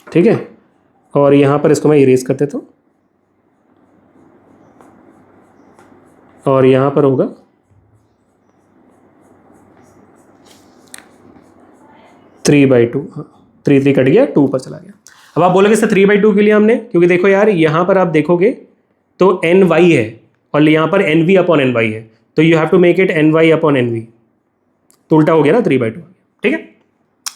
ठीक है। और यहाँ पर इसको मैं इरेज कर देता हूँ, और यहाँ पर होगा 3/2। हाँ, 3 3 कट गया, 2 ऊपर चला गया। अब आप बोलोगे सर 3/2 के लिए हमने, क्योंकि देखो यार यहाँ पर आप देखोगे तो ny है और यहाँ पर nv अपॉन ny है, तो you have to make it ny upon nv, तो उल्टा हो गया ना 3/2, ठीक है।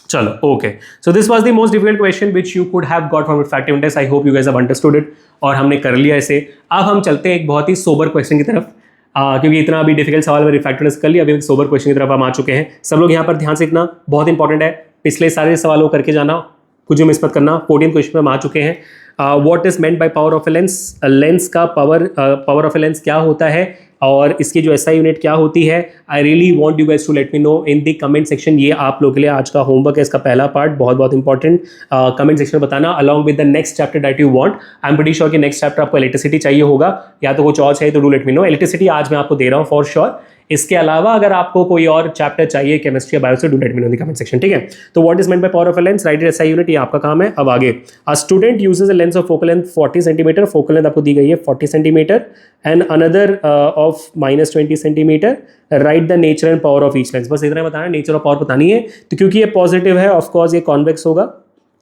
चलो okay, so this was the most difficult question which you could have got from refractive index. I hope you guys have understood it, और हमने कर लिया इसे। अब हम चलते हैं एक बहुत ही सोबर क्वेश्चन की तरफ, क्योंकि इतना अभी डिफिकल्ट सवाल में रिफ्रैक्टिव इंडेक्स कर लिया, अभी एक सोबर क्वेश्चन की तरफ हम आ चुके हैं। सब लोग यहाँ पर ध्यान से, इतना बहुत इंपॉर्टेंट है, पिछले सारे सवालों करके जाना, कुछ मिस मत करना। 14 क्वेश्चन में हम आ चुके हैं। What is meant by power of a lens, lens का पावर ऑफ ए लेंस क्या होता है, और इसकी जो एसआई यूनिट क्या होती है। I really want you guys to let me know in the comment section. ये आप लोगों के लिए आज का होमवर्क है, इसका पहला पार्ट, बहुत बहुत इंपॉर्टेंट। कमेंट सेक्शन में बताना along with the next chapter that you want. I am pretty sure कि नेक्स्ट चैप्टर आपको इलेक्ट्रिसिटी चाहिए होगा, या तो कुछ और चाहिए तो do let me no. Electricity आज मैं आपको दे रहा हूँ फॉर श्योर। इसके अलावा अगर आपको कोई और चैप्टर चाहिए केमिस्ट्री या बायो से, do let me know in the comment section, ठीक है। तो what is meant by power of a lens, right it SI unit, ये आपका काम है। अब आगे, a student uses a lens of focal length 40 centimetre, focal length आपको दी गई है 40 centimetre, and another of -20 centimetre, right the nature and power of each lens. बस इतना बताना, नेचर और पावर बतानी है। तो क्योंकि ये पॉजिटिव है, ऑफकोर्स ये कॉन्वेक्स होगा,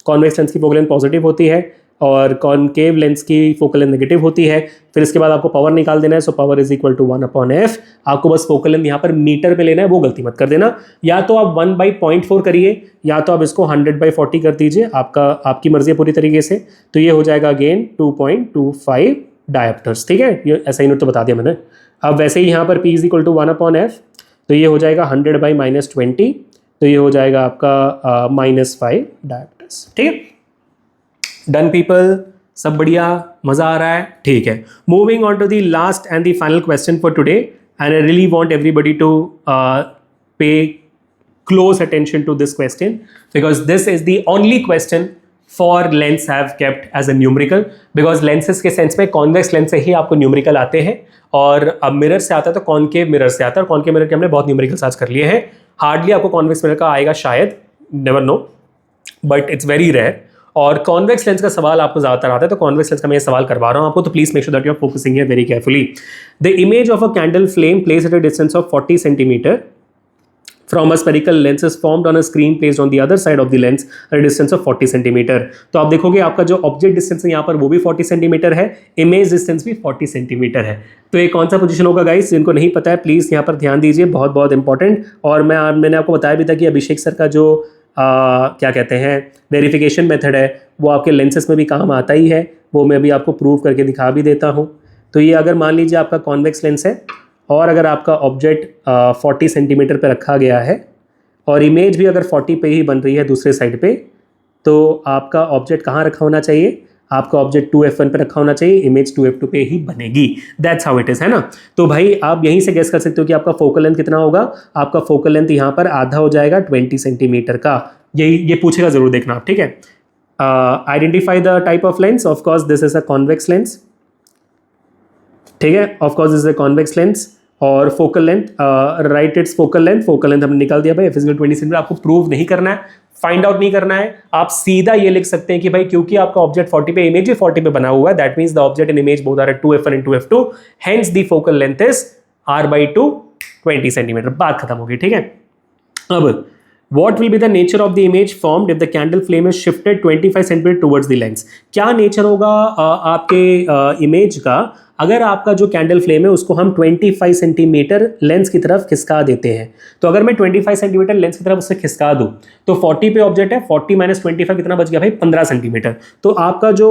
कॉन्वेक्स लेंस की फोकल लेंथ पॉजिटिव होती है और कॉनकेव लेंस की फोकल लेंथ नेगेटिव होती है। फिर इसके बाद आपको पावर निकाल देना है, so power is equal to 1/f। आपको बस फोकल लेंथ यहाँ पर मीटर पे लेना है, वो गलती मत कर देना। या तो आप 1/0.4 करिए, या तो आप इसको 100/40 कर दीजिए, आपकी मर्जी है पूरी तरीके से। तो ये हो जाएगा अगेन 2.25 डायोप्टर्स, ठीक है। ये ऐसा यूनिट तो बता दिया मैंने। अब वैसे ही यहाँ पर p is equal to 1/f, तो ये हो जाएगा 100/-20, तो ये हो जाएगा आपका -5 डायोप्टर्स, ठीक है। डन पीपल, सब बढ़िया, मजा आ रहा है, ठीक है। Moving on to the last and the final question for today, and I really want everybody to pay close attention to this question, because this is the only question for lens have kept as a numerical. Because lenses के sense में convex lens से ही आपको numerical आते हैं, और अब mirror से आता है तो कॉनकेव मिरर से आता है, और कॉनकेव मिरर के हमने बहुत न्यूमेरिकल्स आज कर लिए हैं। हार्डली आपको कॉन्वेक्स मिरर का आएगा शायद, never know, but it's very rare. और कॉन्वेक्स लेंस का सवाल आपको ज़्यादातर आता है, तो कॉन्वेक्स लेंस का मैं सवाल करवा रहा हूँ आपको, तो please make sure that you are focusing here very carefully. The image of a candle flame placed at a distance of 40 centimetre from a spherical lens is formed on a screen placed on the other side of the lens at a distance of 40 centimetre. तो आप देखोगे आपका जो object distance है यहाँ पर वो भी 40 सेंटीमीटर है, इमेज डिस्टेंस भी 40 सेंटीमीटर है। तो ये कौन सा पोजीशन होगा गाइस, जिनको नहीं पता है प्लीज यहाँ पर ध्यान दीजिए, बहुत बहुत इंपॉर्टेंट। और मैंने आपको बताया भी था कि अभिषेक सर का जो क्या कहते हैं वेरिफिकेशन मेथड है, वो आपके लेंसेज में भी काम आता ही है, वो मैं अभी आपको प्रूव करके दिखा भी देता हूँ। तो ये अगर मान लीजिए आपका कॉन्वेक्स लेंस है, और अगर आपका ऑब्जेक्ट 40 सेंटीमीटर पे रखा गया है, और इमेज भी अगर 40 पे ही बन रही है दूसरे साइड पे, तो आपका ऑब्जेक्ट कहाँ रखा होना चाहिए, आपका ऑब्जेक्ट 2f1 पे रखा होना चाहिए, इमेज 2f2 पे ही बनेगी। दैट्स हाउ इट इज, है ना। तो भाई आप यहीं से गेस कर सकते हो कि आपका फोकल लेंथ कितना होगा। आपका फोकल लेंथ यहाँ पर आधा हो जाएगा 20 सेंटीमीटर का। ये पूछेगा जरूर, देखना आप, ठीक है। Identify the type of lens, of course this is a convex lens, ठीक है, of course this is a convex lens. और focal length, right its focal length, focal length हमने निकाल दिया भाई, f = 20 सेंटीमीटर। आपको प्रूव नहीं करना है, फाइंड आउट नहीं करना है, आप सीधा ये लिख सकते हैं कि भाई क्योंकि आपका ऑब्जेक्ट 40 पे, इमेज भी 40 पे बना हुआ है, that means the object and image both are at 2f1 and 2f2, hence the focal length is r/2 20 centimetre. बात खत्म होगी, ठीक है। अब what will be the nature of the image formed if the candle flame is shifted 25 centimeter towards the lens? क्या nature होगा आपके image का अगर आपका जो कैंडल फ्लेम है उसको हम 25 सेंटीमीटर लेंस की तरफ खिसका देते हैं। तो अगर मैं 25 सेंटीमीटर लेंस की तरफ उससे खिसका दूं, तो 40 पे ऑब्जेक्ट है, 40 - 25 कितना बच गया भाई, 15 सेंटीमीटर। तो आपका जो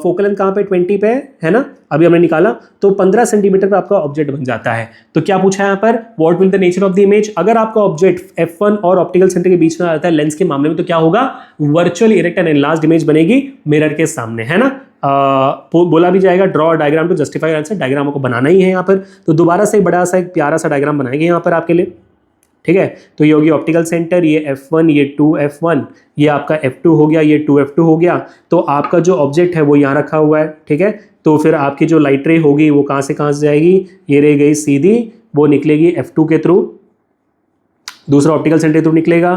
फोकल लेंथ कहाँ पे, 20 पे है ना, अभी हमने निकाला, तो 15 सेंटीमीटर पे आपका ऑब्जेक्ट बन जाता है। तो क्या पूछा है यहाँ पर, what will the nature of the image. अगर आपका ऑब्जेक्ट f1 और ऑप्टिकल सेंटर के बीच में आता है लेंस के मामले में, तो क्या होगा, virtual erect and enlarged image बनेगी मिरर के सामने, है ना। बोला भी जाएगा draw diagram to justify answer, diagram को बनाना ही है यहाँ पर। तो दोबारा से बड़ा सा एक प्यारा सा डायग्राम बनाएंगे यहाँ पर आपके लिए, ठीक है। तो ये होगी ऑप्टिकल सेंटर, ये f1, ये 2f1, ये आपका f2 हो गया, ये 2f2 हो गया। तो आपका जो ऑब्जेक्ट है वो यहाँ रखा हुआ है, ठीक है। तो फिर आपकी जो लाइट रे होगी वो कहाँ से जाएगी, ये रह गई सीधी, वो निकलेगी f2 के थ्रू, दूसरा ऑप्टिकल सेंटर थ्रू निकलेगा,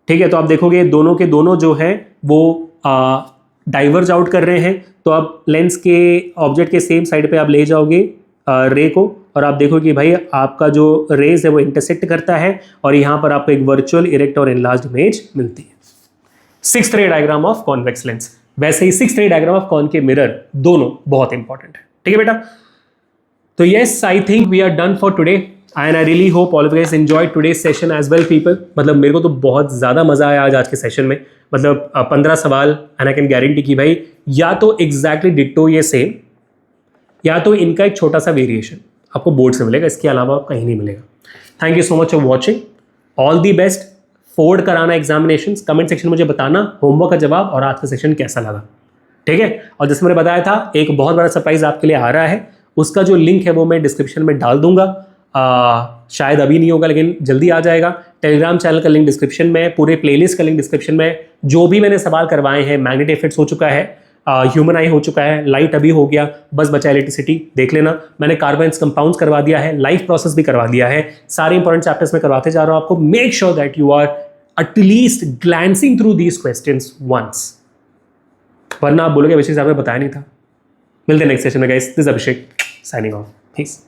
ठीक है। तो आप देखोगे दोनों के दोनों जो है वो डाइवर्ज आउट कर रहे हैं। तो आप लेंस के ऑब्जेक्ट के सेम साइड पे आप ले जाओगे रे को, और आप देखो कि भाई आपका जो रेज है वो इंटरसेक्ट करता है, और यहाँ पर आपको एक वर्चुअल इरेक्ट और एनलार्ज्ड इमेज मिलती है। 6th ray diagram of convex lens. वैसे ही 6-3 डायग्राम ऑफ कॉनकेव मिरर, दोनों बहुत इंपॉर्टेंट है। ठीक है बेटा, तो yes, I think we are done for today and I really hope all of you guys enjoyed today's session as well people. मतलब मेरे को तो बहुत ज़्यादा मजा आया आज के सेशन में। मतलब 15 सवाल एंड आई कैन गारंटी कि भाई या तो एग्जैक्टली डिट्टो ये सेम, या तो इनका एक छोटा सा वेरिएशन आपको बोर्ड से मिलेगा, इसके अलावा कहीं नहीं मिलेगा। Thank you so much for watching, all the best. Ford कराना एग्जामिनेशंस, कमेंट सेक्शन में मुझे बताना होमवर्क का जवाब और आज का सेशन कैसा लगा। ठीक है, और जैसे मैंने बताया था एक बहुत बड़ा सरप्राइज आपके लिए आ रहा है, उसका जो लिंक है वो मैं डिस्क्रिप्शन में डाल दूंगा। शायद अभी नहीं होगा लेकिन जल्दी आ जाएगा। टेलीग्राम चैनल का लिंक डिस्क्रिप्शन में, पूरे प्लेलिस्ट का लिंक डिस्क्रिप्शन में। जो भी मैंने सवाल करवाए हैं, मैग्नेट इफेक्ट्स हो चुका है, ह्यूमन आई हो चुका है, लाइट अभी हो गया, बस बचा इलेक्ट्रिसिटी, देख लेना। मैंने कार्बन्स कंपाउंड्स करवा दिया है, लाइफ प्रोसेस भी करवा दिया है, सारे इंपॉर्टेंट चैप्टर्स में करवाते जा रहा हूं आपको। Make sure that you are at least glancing through these questions once, वरना आप बोलोगे वैसे आपने बताया नहीं था। मिलते हैं नेक्स्ट सेशन में guys, this is Abhishek signing off, piece.